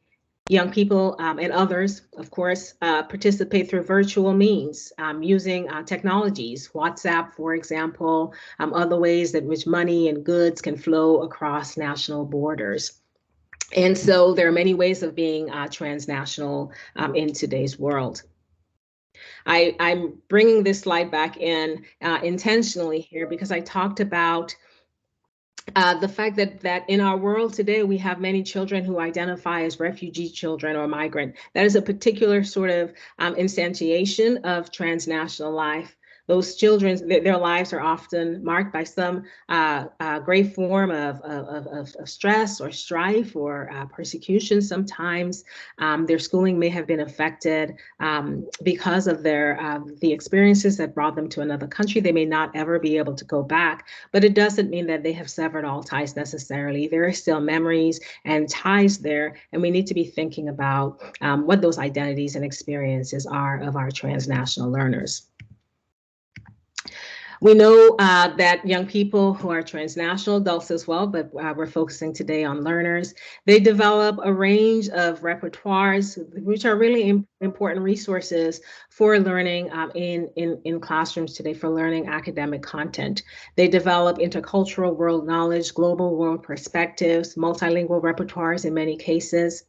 Young people and others, of course, participate through virtual means, using technologies, WhatsApp, for example, other ways in which money and goods can flow across national borders. And so there are many ways of being transnational in today's world. I'm bringing this slide back in intentionally here because I talked about the fact that in our world today, we have many children who identify as refugee children or migrant. That is a particular sort of instantiation of transnational life. Those children, their lives are often marked by some great form of stress or strife or persecution sometimes. Their schooling may have been affected because of the experiences that brought them to another country. They may not ever be able to go back, but it doesn't mean that they have severed all ties necessarily. There are still memories and ties there, and we need to be thinking about what those identities and experiences are of our transnational learners. We know that young people who are transnational, adults as well, but we're focusing today on learners, they develop a range of repertoires, which are really important resources for learning in classrooms today, for learning academic content. They develop intercultural world knowledge, global world perspectives, multilingual repertoires in many cases.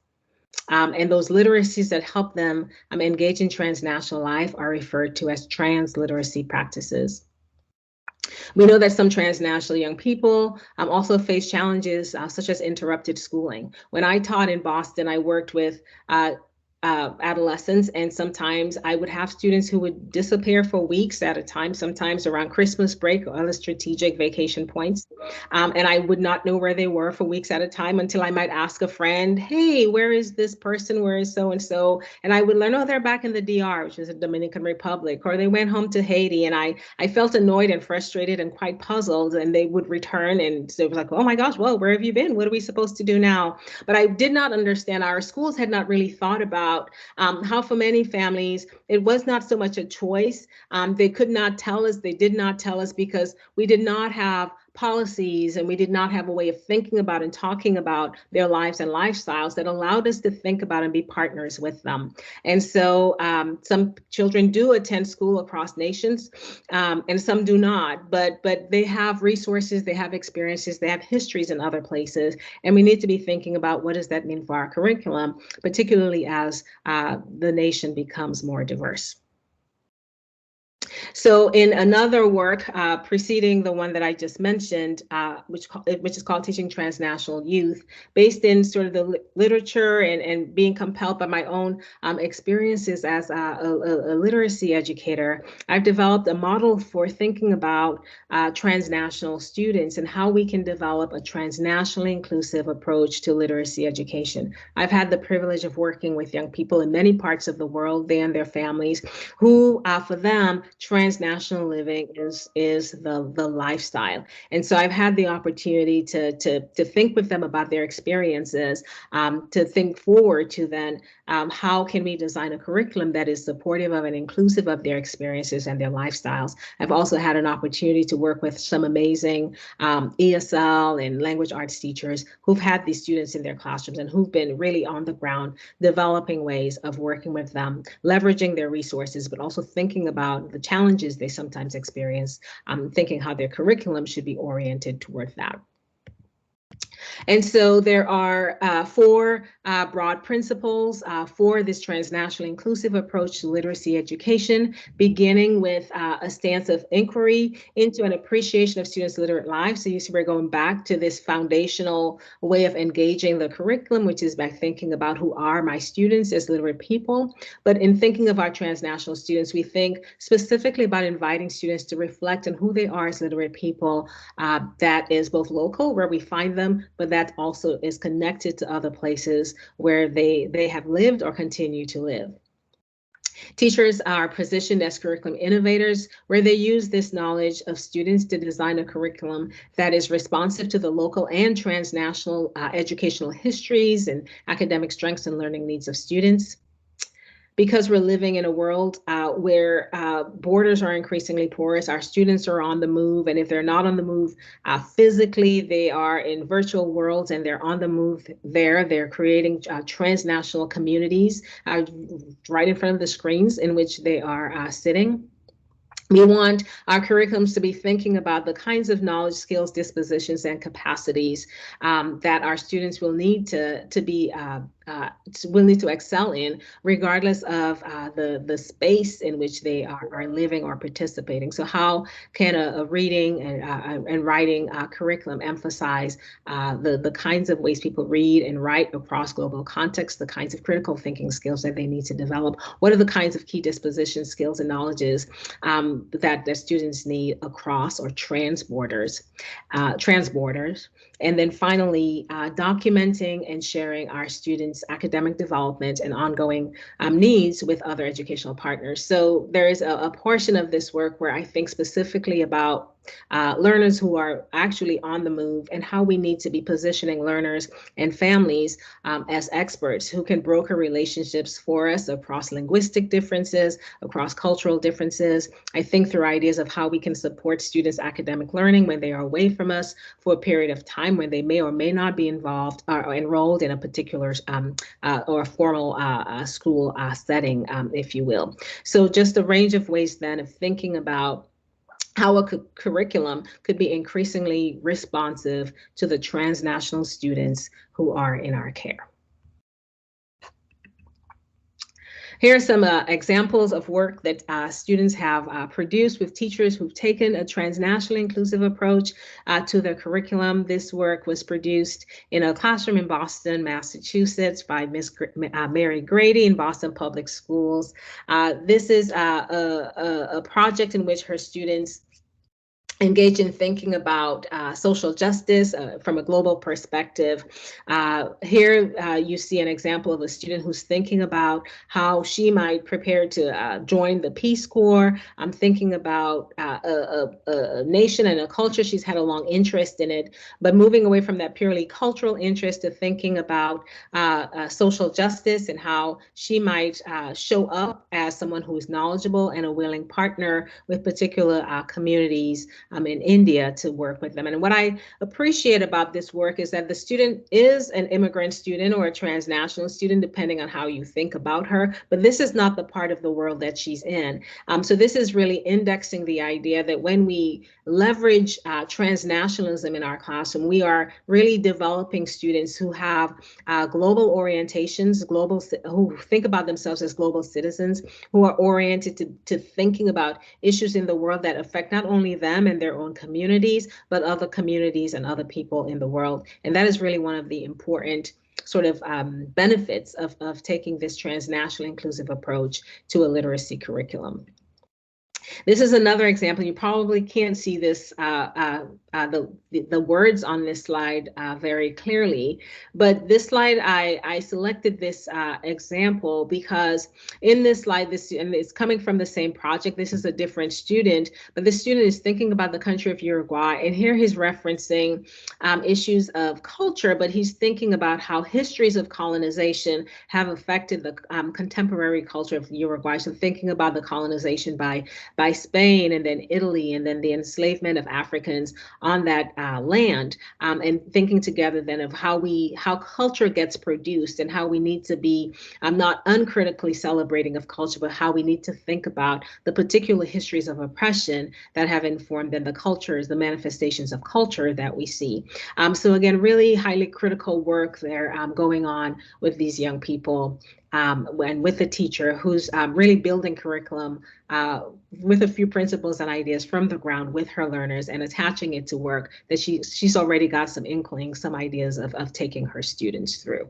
And those literacies that help them engage in transnational life are referred to as transliteracy practices. We know that some transnational young people also face challenges such as interrupted schooling. When I taught in Boston, I worked with adolescents, and sometimes I would have students who would disappear for weeks at a time, sometimes around Christmas break or other strategic vacation points. And I would not know where they were for weeks at a time until I might ask a friend, hey, where is this person? Where is so-and-so? And I would learn, oh, they're back in the DR, which is the Dominican Republic, or they went home to Haiti. And I felt annoyed and frustrated and quite puzzled, and they would return. And so it was like, oh my gosh, well, where have you been? What are we supposed to do now? But I did not understand, our schools had not really thought about how for many families, it was not so much a choice. They could not tell us, they did not tell us because we did not have policies, and we did not have a way of thinking about and talking about their lives and lifestyles that allowed us to think about and be partners with them. And so some children do attend school across nations, and some do not, but they have resources, they have experiences, they have histories in other places, and we need to be thinking about what does that mean for our curriculum, particularly as the nation becomes more diverse. So in another work preceding the one that I just mentioned, which is called Teaching Transnational Youth, based in sort of the literature and being compelled by my own experiences as a literacy educator, I've developed a model for thinking about transnational students and how we can develop a transnationally inclusive approach to literacy education. I've had the privilege of working with young people in many parts of the world, they and their families, who for them, transnational living is the lifestyle. And so I've had the opportunity to think with them about their experiences, to think forward to then how can we design a curriculum that is supportive of and inclusive of their experiences and their lifestyles. I've also had an opportunity to work with some amazing ESL and language arts teachers who've had these students in their classrooms and who've been really on the ground developing ways of working with them, leveraging their resources, but also thinking about the challenges they sometimes experience, thinking how their curriculum should be oriented toward that. And so there are 4 broad principles for this transnationally inclusive approach to literacy education, beginning with a stance of inquiry into an appreciation of students' literate lives. So you see we're going back to this foundational way of engaging the curriculum, which is by thinking about who are my students as literate people. But in thinking of our transnational students, we think specifically about inviting students to reflect on who they are as literate people, that is both local, where we find them, but that also is connected to other places where they have lived or continue to live. Teachers are positioned as curriculum innovators, where they use this knowledge of students to design a curriculum that is responsive to the local and transnational educational histories and academic strengths and learning needs of students. Because we're living in a world where borders are increasingly porous, our students are on the move, and if they're not on the move physically, they are in virtual worlds and they're on the move there. They're creating transnational communities right in front of the screens in which they are sitting. We want our curriculums to be thinking about the kinds of knowledge, skills, dispositions, and capacities that our students will need to excel in, regardless of the space in which they are living or participating. So how can a reading and writing curriculum emphasize the kinds of ways people read and write across global contexts, the kinds of critical thinking skills that they need to develop? What are the kinds of key disposition skills and knowledges that the students need across or transborders? And then finally, documenting and sharing our students' academic development and ongoing needs with other educational partners. So there is a portion of this work where I think specifically about learners who are actually on the move and how we need to be positioning learners and families as experts who can broker relationships for us across linguistic differences, across cultural differences. I think through ideas of how we can support students' academic learning when they are away from us for a period of time when they may or may not be involved or enrolled in a particular or formal school setting, if you will. So just a range of ways then of thinking about how a curriculum could be increasingly responsive to the transnational students who are in our care. Here are some examples of work that students have produced with teachers who've taken a transnationally inclusive approach to their curriculum. This work was produced in a classroom in Boston, Massachusetts by Miss Mary Grady in Boston Public Schools. This is a project in which her students engage in thinking about social justice from a global perspective. Here you see an example of a student who's thinking about how she might prepare to join the Peace Corps. I'm thinking about a nation and a culture. She's had a long interest in it, but moving away from that purely cultural interest to thinking about social justice and how she might show up as someone who is knowledgeable and a willing partner with particular communities in India to work with them. And what I appreciate about this work is that the student is an immigrant student or a transnational student, depending on how you think about her, but this is not the part of the world that she's in. So this is really indexing the idea that when we leverage transnationalism in our classroom, we are really developing students who have global orientations, who think about themselves as global citizens, who are oriented to thinking about issues in the world that affect not only them and their own communities, but other communities and other people in the world. And that is really one of the important sort of benefits of taking this transnational inclusive approach to a literacy curriculum. This is another example. You probably can't see this, the words on this slide very clearly, but this slide, I selected this example because in this slide, and it's coming from the same project. This is a different student, but the student is thinking about the country of Uruguay, and here he's referencing issues of culture, but he's thinking about how histories of colonization have affected the contemporary culture of Uruguay. So thinking about the colonization by Spain and then Italy, and then the enslavement of Africans on that land, and thinking together then of how culture gets produced and how we need to be not uncritically celebrating of culture, but how we need to think about the particular histories of oppression that have informed then the cultures, the manifestations of culture that we see. So again, really highly critical work there going on with these young people. And with the teacher who's really building curriculum with a few principles and ideas from the ground with her learners and attaching it to work that she's already got some inklings, some ideas of taking her students through.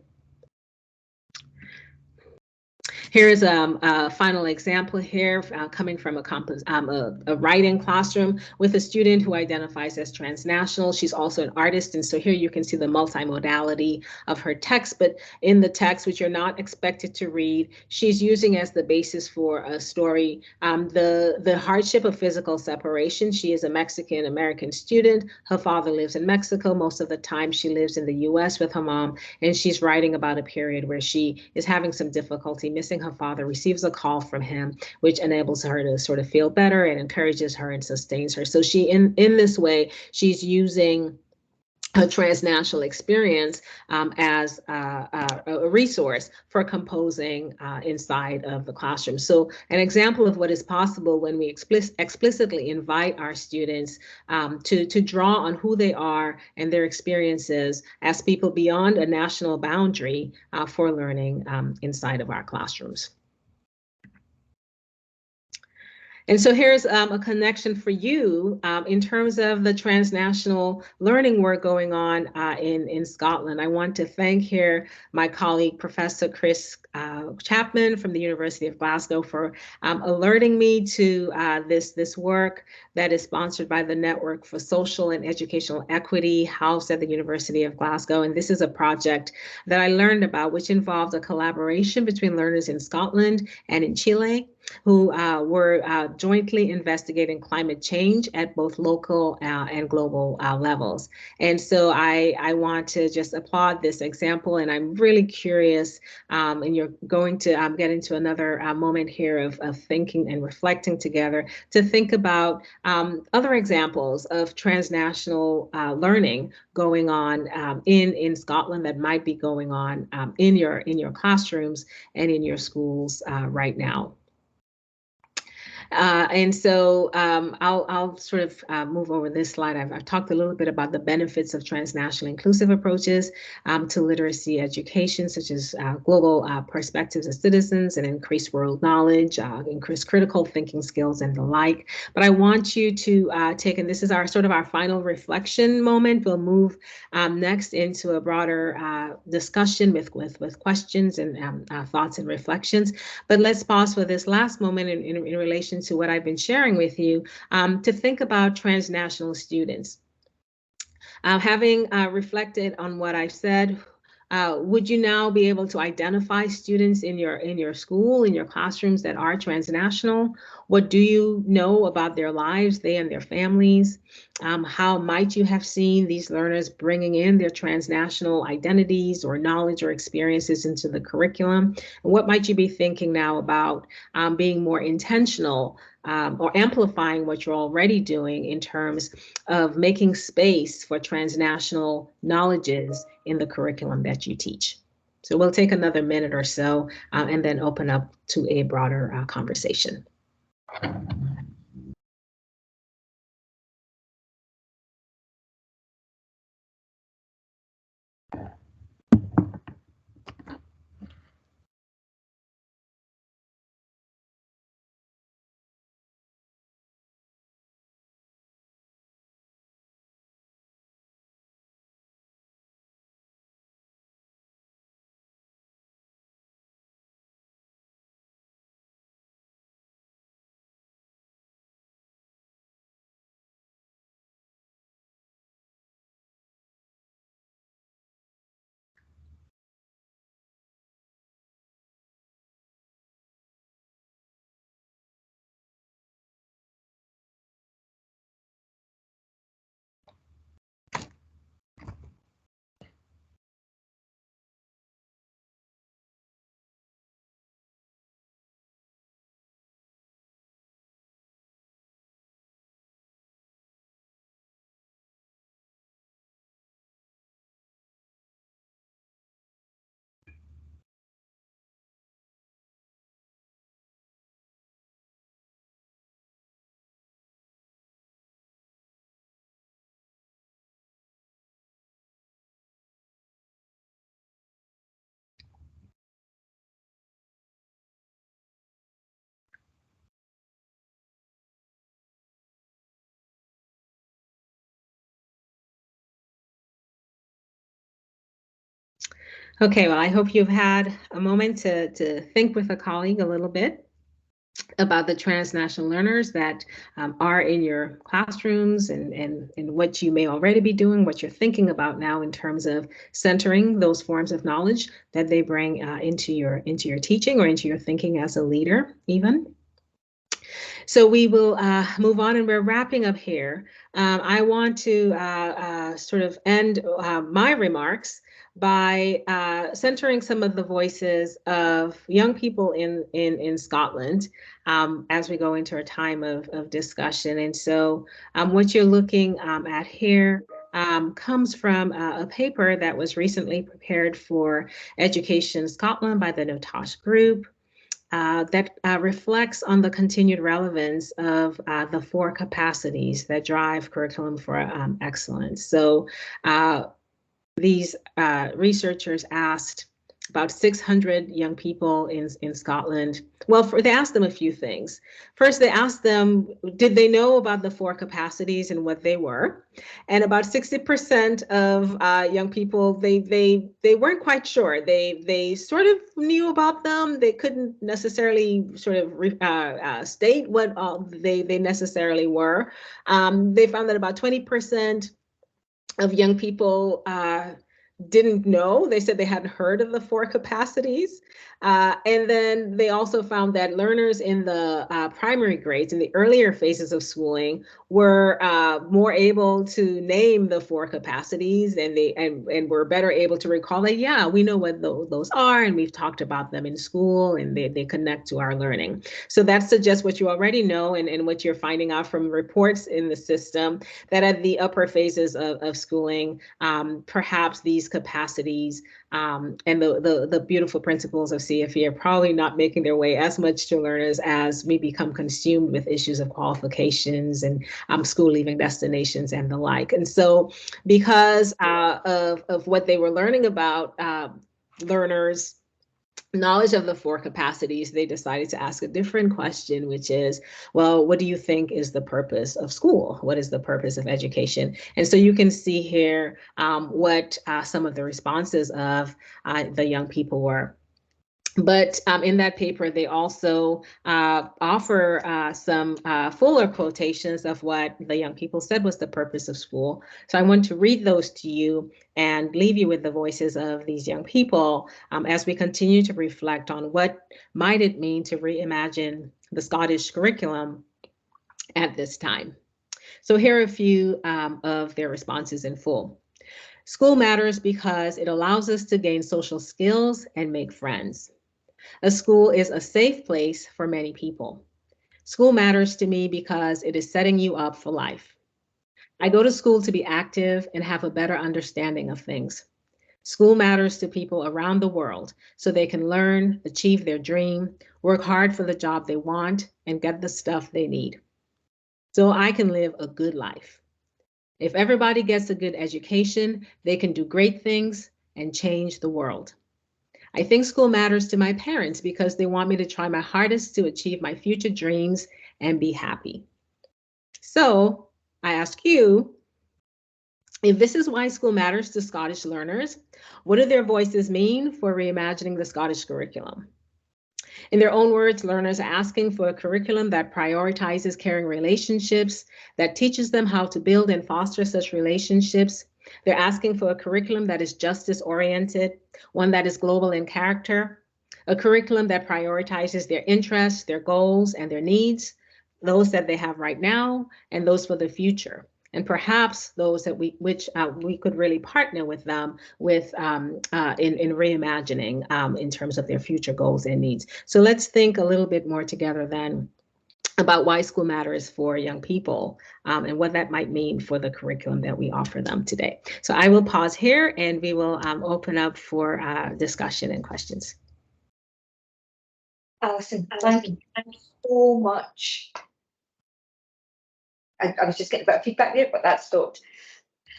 Here's a final example here coming from a writing classroom with a student who identifies as transnational. She's also an artist, and so here you can see the multimodality of her text, but in the text, which you're not expected to read, she's using as the basis for a story the hardship of physical separation. She is a Mexican-American student. Her father lives in Mexico. Most of the time she lives in the US with her mom, and she's writing about a period where she is having some difficulty missing her father, receives a call from him, which enables her to sort of feel better and encourages her and sustains her. So she, in this way, she's using a transnational experience as a resource for composing inside of the classroom. So an example of what is possible when we explicitly invite our students to draw on who they are and their experiences as people beyond a national boundary for learning inside of our classrooms. And so here's a connection for you in terms of the transnational learning work going on in Scotland. I want to thank here my colleague, Professor Chris Chapman from the University of Glasgow for alerting me to this work that is sponsored by the Network for Social and Educational Equity, housed at the University of Glasgow. And this is a project that I learned about, which involved a collaboration between learners in Scotland and in Chile, who were jointly investigating climate change at both local and global levels. And so I want to just applaud this example, and I'm really curious, and you're going to get into another moment here of thinking and reflecting together to think about other examples of transnational learning going on in Scotland that might be going on in your classrooms and in your schools right now. And so I'll sort of move over this slide. I've talked a little bit about the benefits of transnational inclusive approaches to literacy education, such as global perspectives as citizens and increased world knowledge, increased critical thinking skills and the like. But I want you to take, and this is our sort of our final reflection moment. We'll move next into a broader discussion with questions and thoughts and reflections. But let's pause for this last moment in relation to what I've been sharing with you, to think about transnational students. Having reflected on what I've said, would you now be able to identify students in your school, in your classrooms that are transnational? What do you know about their lives, they and their families? How might you have seen these learners bringing in their transnational identities or knowledge or experiences into the curriculum? And what might you be thinking now about being more intentional or amplifying what you're already doing in terms of making space for transnational knowledges in the curriculum that you teach. So we'll take another minute or so and then open up to a broader conversation. Okay, well, I hope you've had a moment to think with a colleague a little bit about the transnational learners that are in your classrooms and what you may already be doing, what you're thinking about now in terms of centering those forms of knowledge that they bring into your teaching or into your thinking as a leader even. So we will move on, and we're wrapping up here. I want to sort of end my remarks by centering some of the voices of young people in Scotland as we go into a time of discussion. And so what you're looking at here comes from a paper that was recently prepared for Education Scotland by the Notosh Group. That reflects on the continued relevance of the 4 capacities that drive curriculum for excellence. So these researchers asked about 600 young people in Scotland. Well, they asked them a few things. First, they asked them, did they know about the 4 capacities and what they were? And about 60% of young people, they weren't quite sure. They sort of knew about them. They couldn't necessarily sort of state what they necessarily were. They found that about 20% of young people didn't know. They said they hadn't heard of the 4 capacities. And then they also found that learners in the primary grades, in the earlier phases of schooling, were more able to name the 4 capacities, and they were better able to recall that, yeah, we know what those are, and we've talked about them in school, and they connect to our learning. So that suggests what you already know and what you're finding out from reports in the system, that at the upper phases of schooling, perhaps these capacities and the beautiful principles of CFE are probably not making their way as much to learners as we become consumed with issues of qualifications and school leaving destinations and the like. And so because of what they were learning about learners' knowledge of the 4 capacities, they decided to ask a different question, which is, well, what do you think is the purpose of school? What is the purpose of education? And so you can see here what some of the responses of the young people were. But in that paper, they also offer some fuller quotations of what the young people said was the purpose of school. So I want to read those to you and leave you with the voices of these young people as we continue to reflect on what might it mean to reimagine the Scottish curriculum at this time. So here are a few of their responses in full. School matters because it allows us to gain social skills and make friends. A school is a safe place for many people. School matters to me because it is setting you up for life. I go to school to be active and have a better understanding of things. School matters to people around the world so they can learn, achieve their dream, work hard for the job they want, and get the stuff they need. So I can live a good life. If everybody gets a good education, they can do great things and change the world. I think school matters to my parents because they want me to try my hardest to achieve my future dreams and be happy. So I ask you, if this is why school matters to Scottish learners, what do their voices mean for reimagining the Scottish curriculum? In their own words, learners are asking for a curriculum that prioritizes caring relationships, that teaches them how to build and foster such relationships. They're asking for a curriculum that is justice-oriented, one that is global in character, a curriculum that prioritizes their interests, their goals, and their needs, those that they have right now, and those for the future. And perhaps those that we could really partner with them with in reimagining in terms of their future goals and needs. So let's think a little bit more together then about why school matters for young people and what that might mean for the curriculum that we offer them today. So I will pause here and we will open up for discussion and questions. Alison, thank you so much. I was just getting a bit of feedback there, but that stopped.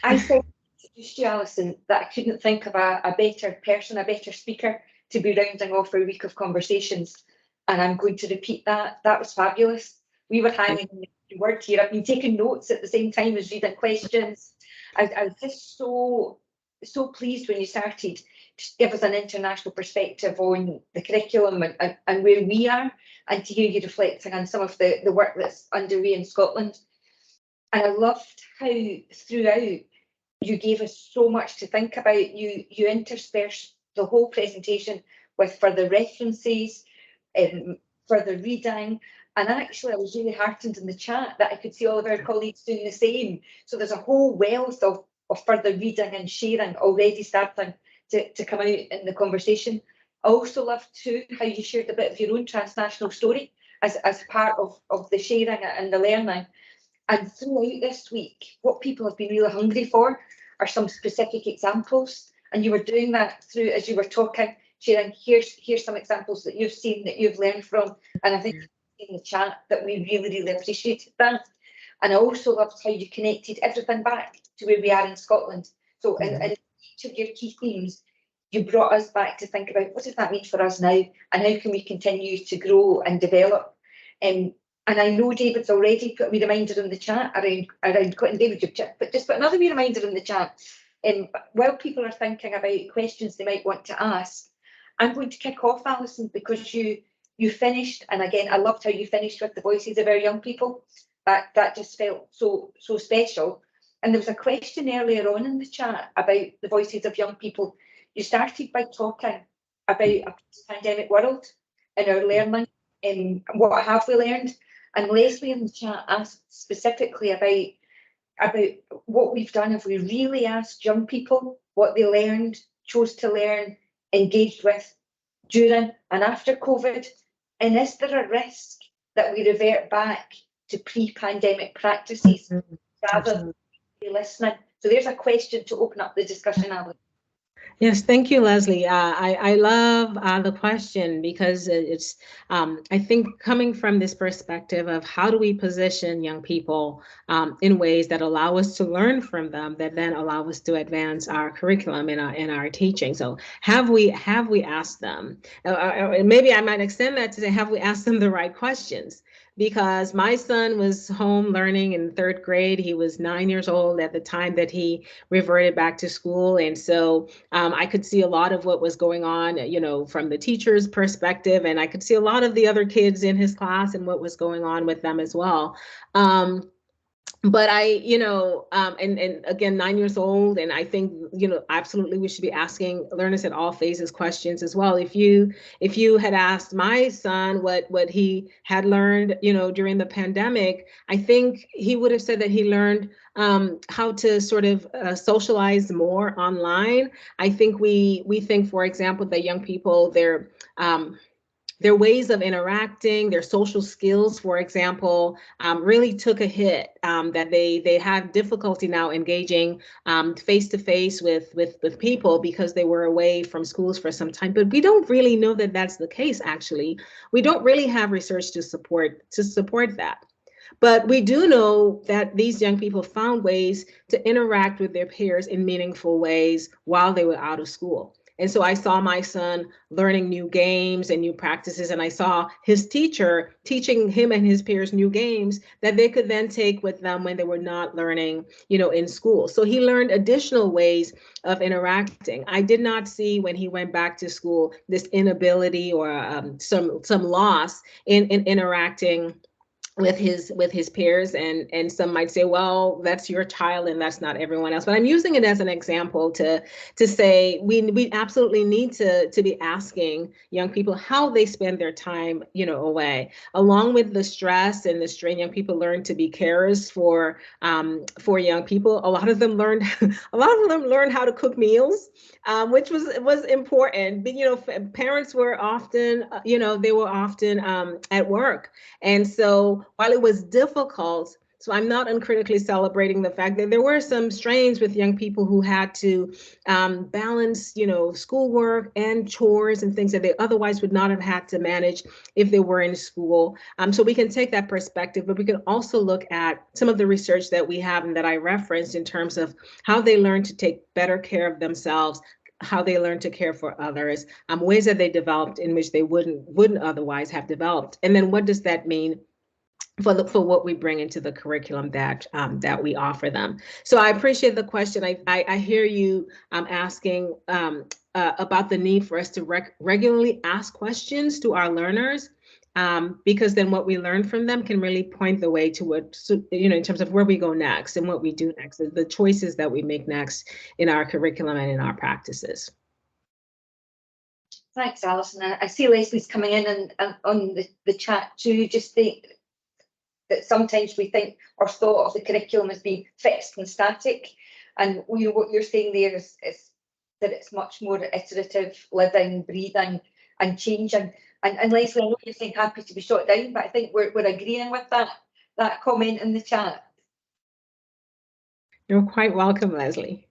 I said to you, Alison, that I couldn't think of a better person, a better speaker to be rounding off our week of conversations. And I'm going to repeat that. That was fabulous. We were hanging on the word here. I've been taking notes at the same time as reading questions. I was just so pleased when you started to give us an international perspective on the curriculum and where we are, and to hear you reflecting on some of the work that's underway in Scotland. And I loved how throughout you gave us so much to think about. You interspersed the whole presentation with further references, further reading. And actually, I was really heartened in the chat that I could see all of our colleagues doing the same. So there's a whole wealth of further reading and sharing already starting to come out in the conversation. I also loved too how you shared a bit of your own transnational story as part of the sharing and the learning. And throughout this week, what people have been really hungry for are some specific examples. And you were doing that through, as you were talking, sharing, here's some examples that you've seen, that you've learned from. And I think in the chat that we really, really appreciated that. And I also loved how you connected everything back to where we are in Scotland. So in each of your key themes, you brought us back to think about what does that mean for us now, and how can we continue to grow and develop. And I know David's already put a wee reminder in the chat around quitting. David, you've just put another wee reminder in the chat. While people are thinking about questions they might want to ask, I'm going to kick off, Alison, because you finished, and again, I loved how you finished with the voices of our young people. That just felt so special. And there was a question earlier on in the chat about the voices of young people. You started by talking about a post-pandemic world and our learning and what have we learned. And Leslie in the chat asked specifically about what we've done. Have we really asked young people what they learned, chose to learn, engaged with during and after COVID? And is there a risk that we revert back to pre-pandemic practices rather than listening? So there's a question to open up the discussion, Alice. Yes, thank you, Leslie. I love the question because it's, I think, coming from this perspective of how do we position young people in ways that allow us to learn from them, that then allow us to advance our curriculum in our teaching. So have we asked them? Maybe I might extend that to say, have we asked them the right questions? Because my son was home learning in 3rd grade. He was 9 years old at the time that he reverted back to school. And so I could see a lot of what was going on, you know, from the teacher's perspective, and I could see a lot of the other kids in his class and what was going on with them as well. But I, you know, and again, 9 years old, and I think, you know, absolutely we should be asking learners at all phases questions as well. If you had asked my son what he had learned, you know, during the pandemic, I think he would have said that he learned how to sort of socialize more online. I think we think, for example, that young people, they're their ways of interacting, their social skills, for example, really took a hit. That they have difficulty now engaging face to face with people because they were away from schools for some time. But we don't really know that that's the case. Actually, we don't really have research to support that. But we do know that these young people found ways to interact with their peers in meaningful ways while they were out of school. And so I saw my son learning new games and new practices, and I saw his teacher teaching him and his peers new games that they could then take with them when they were not learning, in school. So he learned additional ways of interacting. I did not see when he went back to school this inability or some loss in interacting with his peers, and some might say, well, that's your child and that's not everyone else. But I'm using it as an example to say we absolutely need to be asking young people how they spend their time away, along with the stress and the strain. Young people learn to be carers for young people. A lot of them learned how to cook meals, which was important. But parents were often they were often at work. And so while it was difficult, so I'm not uncritically celebrating the fact that there were some strains with young people who had to balance, schoolwork and chores and things that they otherwise would not have had to manage if they were in school. So we can take that perspective, but we can also look at some of the research that we have and that I referenced in terms of how they learn to take better care of themselves, how they learn to care for others, ways that they developed in which they wouldn't otherwise have developed. And then what does that mean for what we bring into the curriculum that we offer them? So I appreciate the question. I hear you asking about the need for us to regularly ask questions to our learners, because then what we learn from them can really point the way to what, in terms of where we go next and what we do next, the choices that we make next in our curriculum and in our practices. Thanks, Alison. I see Leslie's coming in and on the chat too. Just think that sometimes we think or thought of the curriculum as being fixed and static, and what you're saying there is that it's much more iterative, living, breathing, and changing. And Leslie, I know you're saying happy to be shot down, but I think we're agreeing with that comment in the chat. You're quite welcome, Leslie.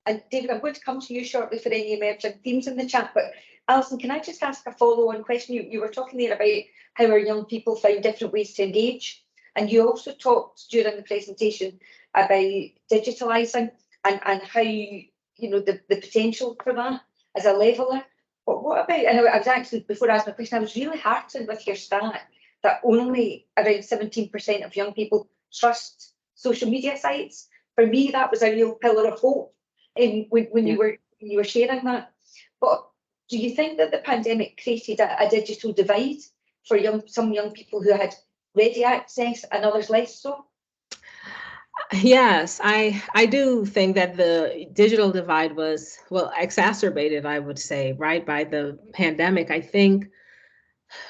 And David, I'm going to come to you shortly for any emerging themes in the chat, but Alison, can I just ask a follow-on question? You were talking there about how our young people find different ways to engage, and you also talked during the presentation about digitalising and how the potential for that as a leveller. But what about, and I was actually, before I asked my question, I was really heartened with your stat that only around 17% of young people trust social media sites. For me, that was a real pillar of hope when you were sharing that. But do you think that the pandemic created a digital divide for some young people who had ready access and others less so? Yes, I do think that the digital divide was, well, exacerbated, I would say, right, by the pandemic. I think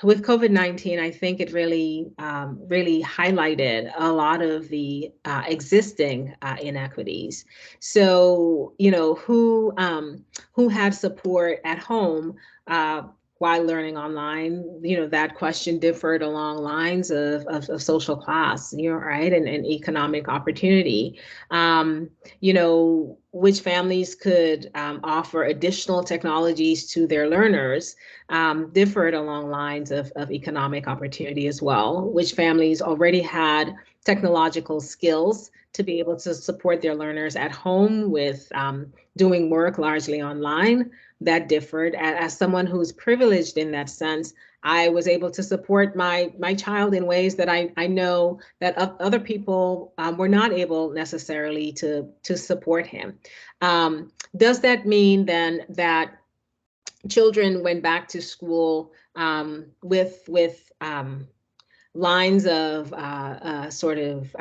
with COVID-19, I think it really highlighted a lot of the existing inequities. So, who had support at home while learning online, that question differed along lines of social class, right, and economic opportunity. Which families could offer additional technologies to their learners differed along lines of economic opportunity as well, which families already had technological skills to be able to support their learners at home with doing work largely online. That differed. As someone who's privileged in that sense, I was able to support my child in ways that I know that other people were not able necessarily to support him. Does that mean then that children went back to school with lines of sort of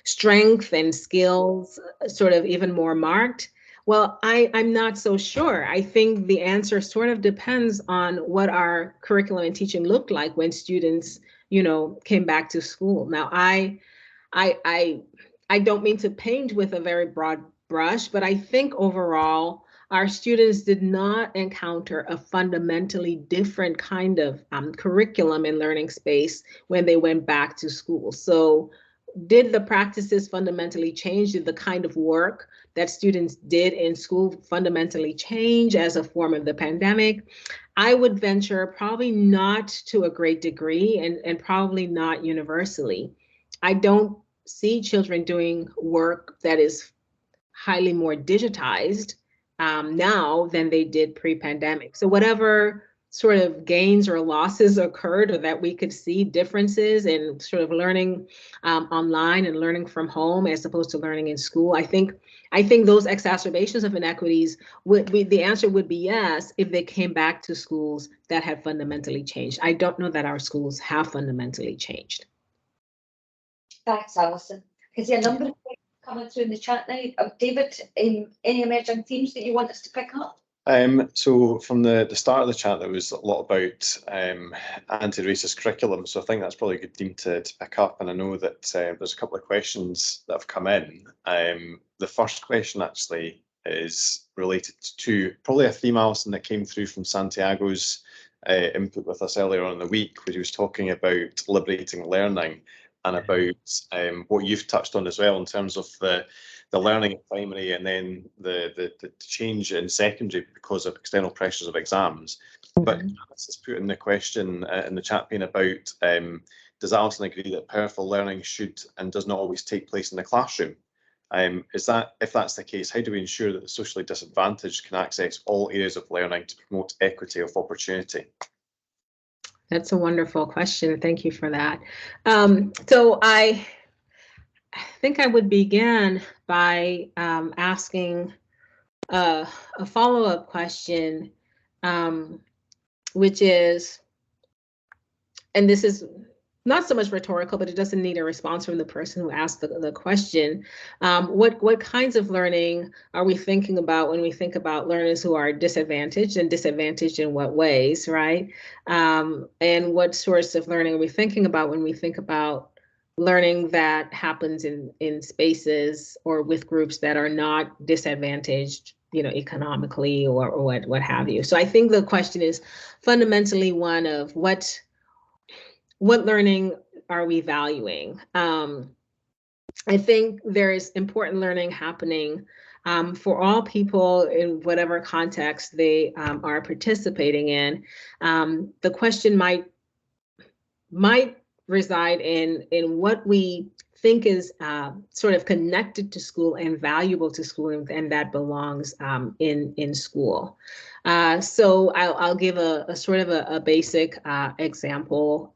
strength and skills sort of even more marked? Well, I'm not so sure. I think the answer sort of depends on what our curriculum and teaching looked like when students, came back to school. Now, I don't mean to paint with a very broad brush, but I think overall, our students did not encounter a fundamentally different kind of curriculum and learning space when they went back to school. So did the practices fundamentally change? Did the kind of work that students did in school fundamentally change as a form of the pandemic? I would venture probably not to a great degree, and probably not universally. I don't see children doing work that is highly more digitized now than they did pre-pandemic. So whatever sort of gains or losses occurred, or that we could see differences in sort of learning online and learning from home as opposed to learning in school, I think those exacerbations of inequities would be, the answer would be yes, if they came back to schools that had fundamentally changed. I don't know that our schools have fundamentally changed. Thanks, Alison. I see a number of things coming through in the chat now. David, any emerging themes that you want us to pick up? So from the start of the chat, there was a lot about anti-racist curriculum. So I think that's probably a good theme to pick up. And I know that there's a couple of questions that have come in. The first question actually is related to probably a theme, Alison, that came through from Santiago's input with us earlier on in the week, where he was talking about liberating learning, and about what you've touched on as well in terms of the learning in primary, and then the change in secondary because of external pressures of exams. But this is put in the question in the chat being about, does Alison agree that powerful learning should and does not always take place in the classroom? If that's the case, how do we ensure that the socially disadvantaged can access all areas of learning to promote equity of opportunity? That's a wonderful question. Thank you for that. So I think I would begin by asking a follow-up question, which is, and this is not so much rhetorical, but it doesn't need a response from the person who asked the question. What kinds of learning are we thinking about when we think about learners who are disadvantaged, and disadvantaged in what ways, right? And what sorts of learning are we thinking about when we think about learning that happens in spaces or with groups that are not disadvantaged, economically or what have you. So I think the question is fundamentally one of what learning are we valuing? I think there is important learning happening for all people in whatever context they are participating in. The question might reside in what we think is sort of connected to school and valuable to school, and that belongs in school. So I'll give a sort of a basic example.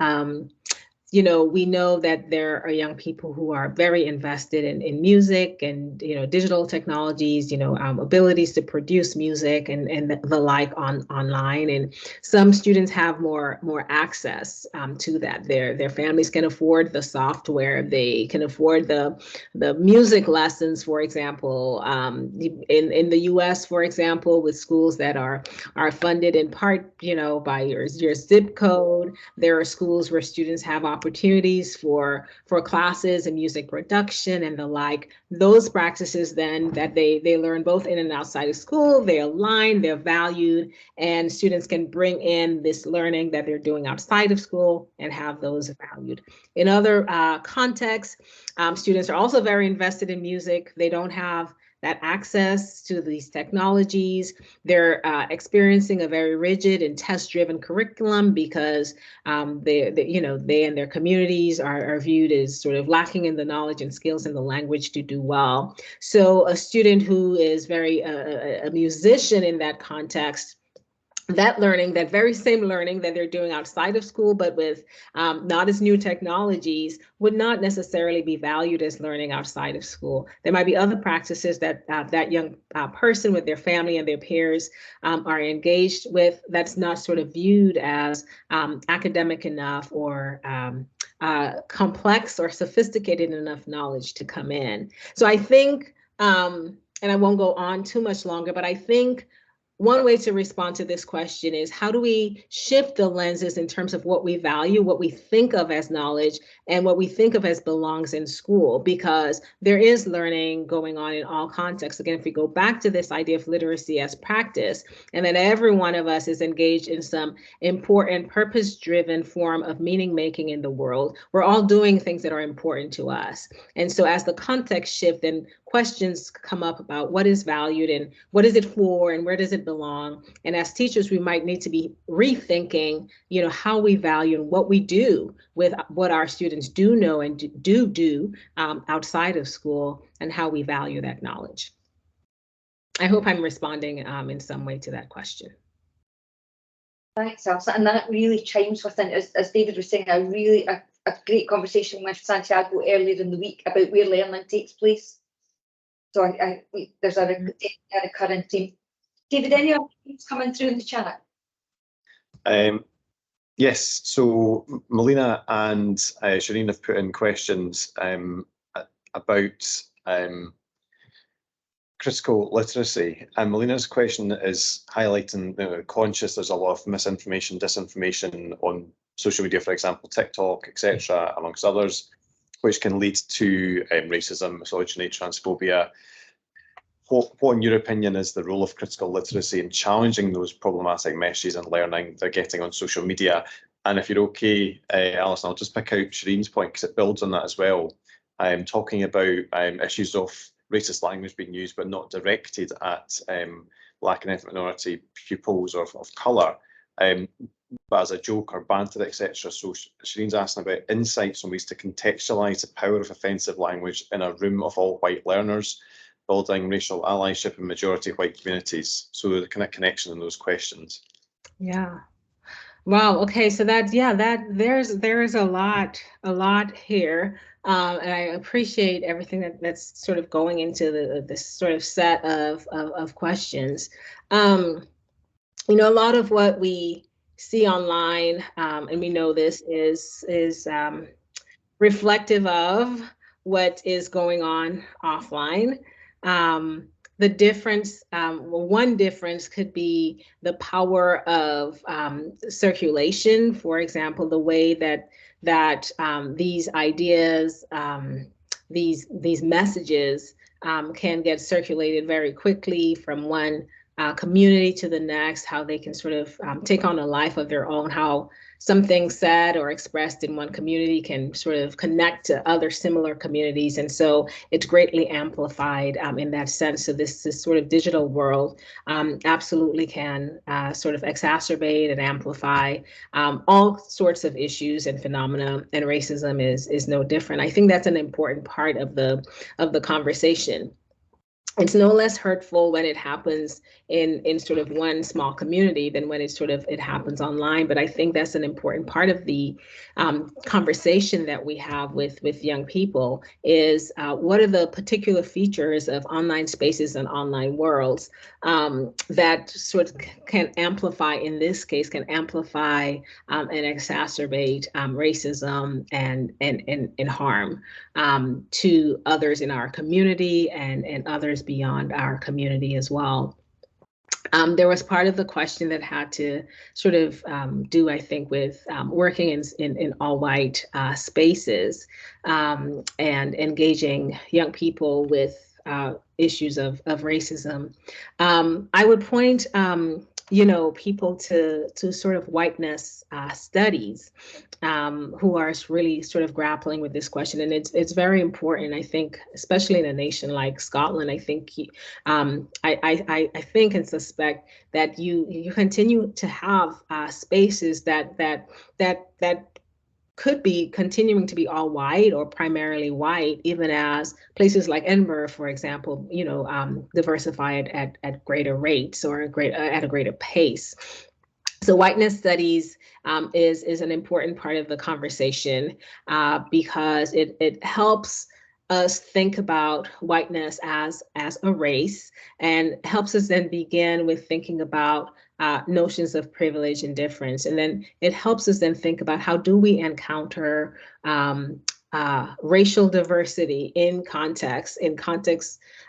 We know that there are young people who are very invested in music and, digital technologies, abilities to produce music and the like online. And some students have more access to that. Their families can afford the software. They can afford the music lessons, for example. In the US, for example, with schools that are funded in part, by your zip code, there are schools where students have opportunities for classes in music production and the like. Those practices then that they learn both in and outside of school, they align, they're valued, and students can bring in this learning that they're doing outside of school and have those valued. In other contexts, students are also very invested in music. They don't have that access to these technologies. They're experiencing a very rigid and test-driven curriculum because they and their communities are viewed as sort of lacking in the knowledge and skills and the language to do well. So a student who is very a musician in that context, that learning, that very same learning that they're doing outside of school, but with not as new technologies, would not necessarily be valued as learning outside of school. There might be other practices that that young person with their family and their peers are engaged with that's not sort of viewed as academic enough or complex or sophisticated enough knowledge to come in. So I think, and I won't go on too much longer, but I think one way to respond to this question is, how do we shift the lenses in terms of what we value, what we think of as knowledge, and what we think of as belongs in school? Because there is learning going on in all contexts. Again, if we go back to this idea of literacy as practice, and then every one of us is engaged in some important purpose-driven form of meaning making in the world, we're all doing things that are important to us. And so as the context shift, then questions come up about what is valued and what is it for and where does it belong. And as teachers, we might need to be rethinking, how we value and what we do with what our students do know and do outside of school, and how we value that knowledge. I hope I'm responding in some way to that question. Thanks, Allison. And that really chimes within, as David was saying, a great conversation with Santiago earlier in the week about where learning takes place. So there's a recurrent theme. David, any other things coming through in the chat? Yes, so Melina and Shireen have put in questions about critical literacy, and Melina's question is highlighting conscious there's a lot of misinformation, disinformation on social media, for example, TikTok, etc., amongst others, which can lead to racism, misogyny, transphobia. What, in your opinion, is the role of critical literacy in challenging those problematic messages and learning they're getting on social media? And if you're okay, Alison, I'll just pick out Shireen's point because it builds on that as well. Talking about issues of racist language being used but not directed at Black and ethnic minority pupils or of colour, but as a joke or banter, etc. So Shireen's asking about insights on ways to contextualise the power of offensive language in a room of all white learners, building racial allyship in majority white communities. So the kind of connection in those questions. Yeah. Wow. Okay. So there's a lot here. And I appreciate everything that's sort of going into this sort of set of questions. A lot of what we see online, and we know this is reflective of what is going on offline. The difference, one difference could be the power of circulation. For example, the way that these ideas, these messages can get circulated very quickly from one community to the next, how they can sort of take on a life of their own, how something said or expressed in one community can sort of connect to other similar communities. And so it's greatly amplified in that sense. So this sort of digital world absolutely can sort of exacerbate and amplify all sorts of issues and phenomena, and racism is no different. I think that's an important part of the conversation. It's no less hurtful when it happens in sort of one small community than when it happens online. But I think that's an important part of the conversation that we have with young people is what are the particular features of online spaces and online worlds that sort of can amplify, in this case, can amplify and exacerbate racism and harm to others in our community and others beyond our community as well. There was part of the question that had to sort of do, I think, with working in all white spaces and engaging young people with issues of racism. I would point people to sort of whiteness studies who are really sort of grappling with this question. And it's very important, I think, especially in a nation like Scotland. I think I think and suspect that you continue to have spaces that could be continuing to be all white or primarily white, even as places like Edinburgh, for example, diversify at greater rates or at a greater pace. So whiteness studies is an important part of the conversation because it helps us think about whiteness as a race, and helps us then begin with thinking about notions of privilege and difference. And then it helps us then think about how do we encounter racial diversity in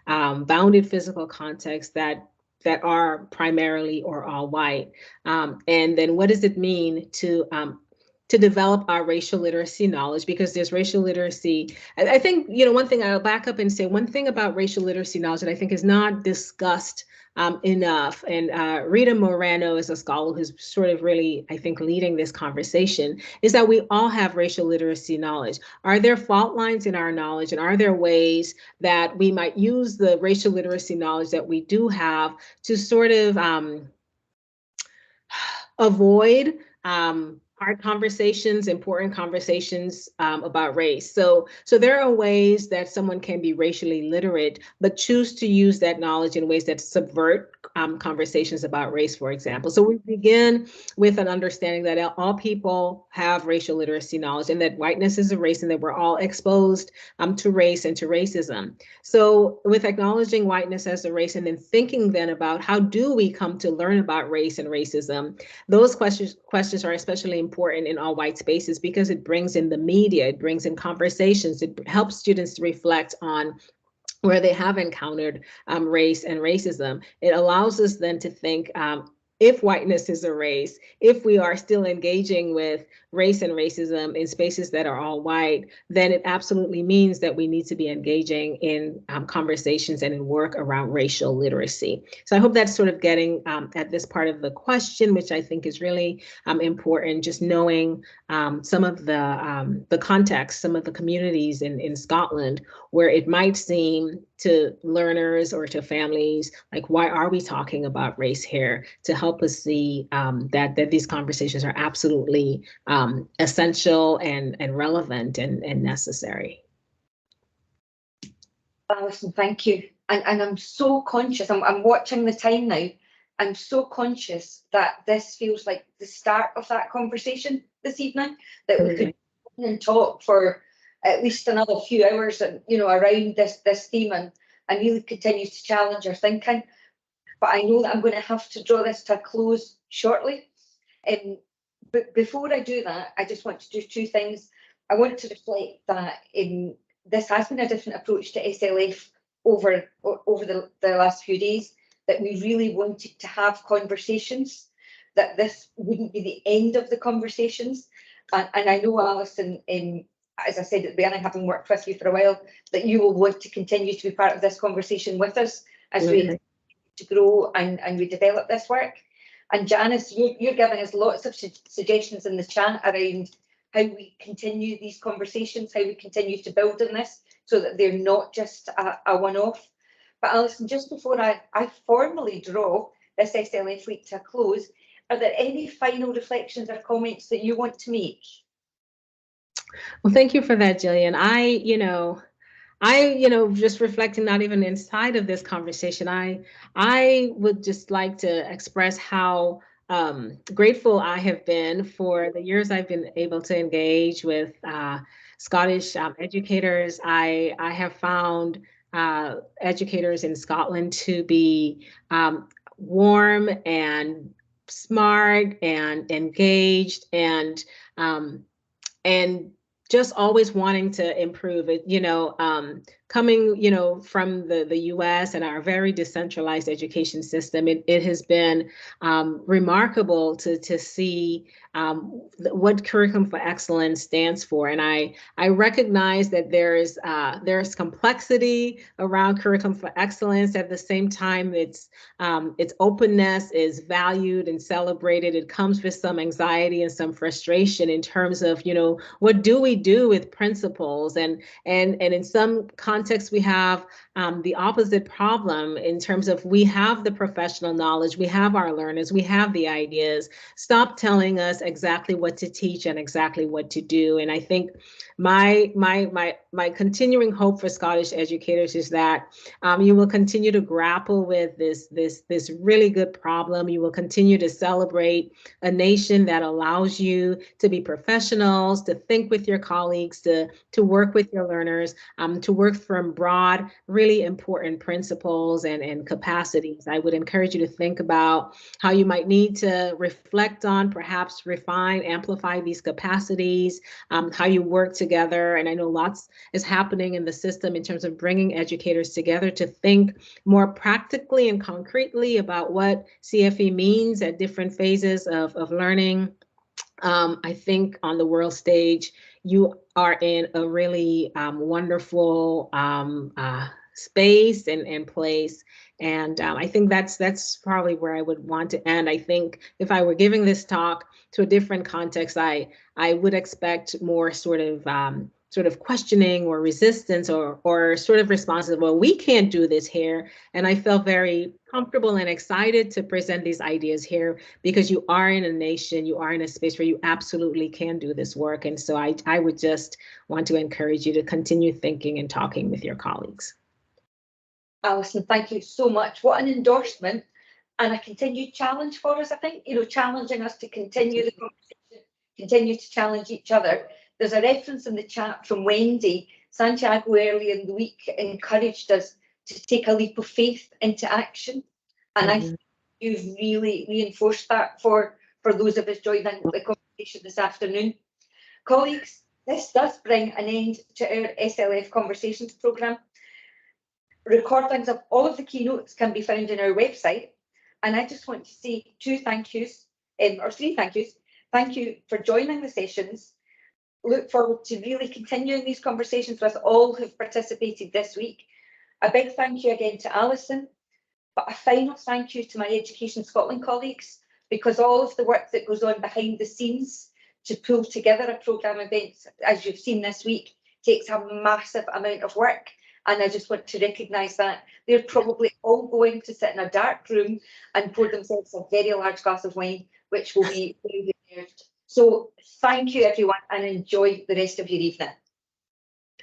bounded physical context that that are primarily or all white? And then what does it mean to develop our racial literacy knowledge? Because there's racial literacy. I think, one thing I'll back up and say, one thing about racial literacy knowledge that I think is not discussed enough, and Rita Moreno is a scholar who's sort of really, I think, leading this conversation, is that we all have racial literacy knowledge. Are there fault lines in our knowledge, and are there ways that we might use the racial literacy knowledge that we do have to sort of avoid hard conversations, important conversations about race? So there are ways that someone can be racially literate, but choose to use that knowledge in ways that subvert conversations about race, for example. So we begin with an understanding that all people have racial literacy knowledge, and that whiteness is a race, and that we're all exposed to race and to racism. So with acknowledging whiteness as a race, and then thinking then about how do we come to learn about race and racism, those questions are especially important in all white spaces, because it brings in the media, it brings in conversations, it helps students to reflect on where they have encountered race and racism. It allows us then to think, if whiteness is a race, if we are still engaging with race and racism in spaces that are all white, then it absolutely means that we need to be engaging in conversations and in work around racial literacy. So I hope that's sort of getting at this part of the question, which I think is really important, just knowing some of the context, some of the communities in Scotland where it might seem to learners or to families, like, why are we talking about race here? To help us see that these conversations are absolutely essential and relevant and necessary. Allison, thank you. And I'm so conscious, I'm watching the time now. I'm so conscious that this feels like the start of that conversation this evening, that we could and talk for at least another few hours, and around this theme, and really continue to challenge our thinking. But I know that I'm going to have to draw this to a close shortly. But before I do that, I just want to do two things. I want to reflect that this has been a different approach to SLF over the last few days, that we really wanted to have conversations, that this wouldn't be the end of the conversations. And I know, Alison, as I said at the beginning, having worked with you for a while, that you will want to continue to be part of this conversation with us as we to grow and we develop this work. And Janice, you're giving us lots of suggestions in the chat around how we continue these conversations, how we continue to build on this, so that they're not just a one-off. But Alison, just before I formally draw this SLF week to a close, are there any final reflections or comments that you want to make? Well, thank you for that, Jillian. I just reflecting, not even inside of this conversation, I would just like to express how grateful I have been for the years I've been able to engage with Scottish educators. I have found educators in Scotland to be warm and smart and engaged and just always wanting to improve it, coming, from the US and our very decentralized education system. It has been remarkable to see what Curriculum for Excellence stands for. And I recognize that there's complexity around Curriculum for Excellence. At the same time, its openness is valued and celebrated. It comes with some anxiety and some frustration in terms of, what do we do with principles? And in some contexts, we have the opposite problem in terms of we have the professional knowledge, we have our learners, we have the ideas. Stop telling us exactly what to teach and exactly what to do. And I think my continuing hope for Scottish educators is that you will continue to grapple with this really good problem. You will continue to celebrate a nation that allows you to be professionals, to think with your colleagues, to work with your learners, to work from broad, really important principles and capacities. I would encourage you to think about how you might need to reflect on, perhaps refine, amplify these capacities, how you work together. And I know lots is happening in the system in terms of bringing educators together to think more practically and concretely about what CFE means at different phases of learning. I think on the world stage, you are in a really wonderful space and place. And I think that's probably where I would want to end. I think if I were giving this talk to a different context, I would expect more sort of questioning or resistance or sort of responses. Well, we can't do this here. And I felt very comfortable and excited to present these ideas here because you are in a nation, you are in a space where you absolutely can do this work. And so I would just want to encourage you to continue thinking and talking with your colleagues. Alison, thank you so much. What an endorsement and a continued challenge for us, I think, challenging us to continue the conversation, continue to challenge each other. There's a reference in the chat from Wendy. Santiago earlier in the week encouraged us to take a leap of faith into action. And I think you've really reinforced that for those of us joining the conversation this afternoon. Colleagues, this does bring an end to our SLF Conversations programme. Recordings of all of the keynotes can be found on our website. And I just want to say three thank yous. Thank you for joining the sessions. Look forward to really continuing these conversations with all who've participated this week. A big thank you again to Alison, but a final thank you to my Education Scotland colleagues, because all of the work that goes on behind the scenes to pull together a programme event, as you've seen this week, takes a massive amount of work. And I just want to recognise that. They're probably all going to sit in a dark room and pour themselves a very large glass of wine, which will be very deserved. So thank you, everyone, and enjoy the rest of your evening.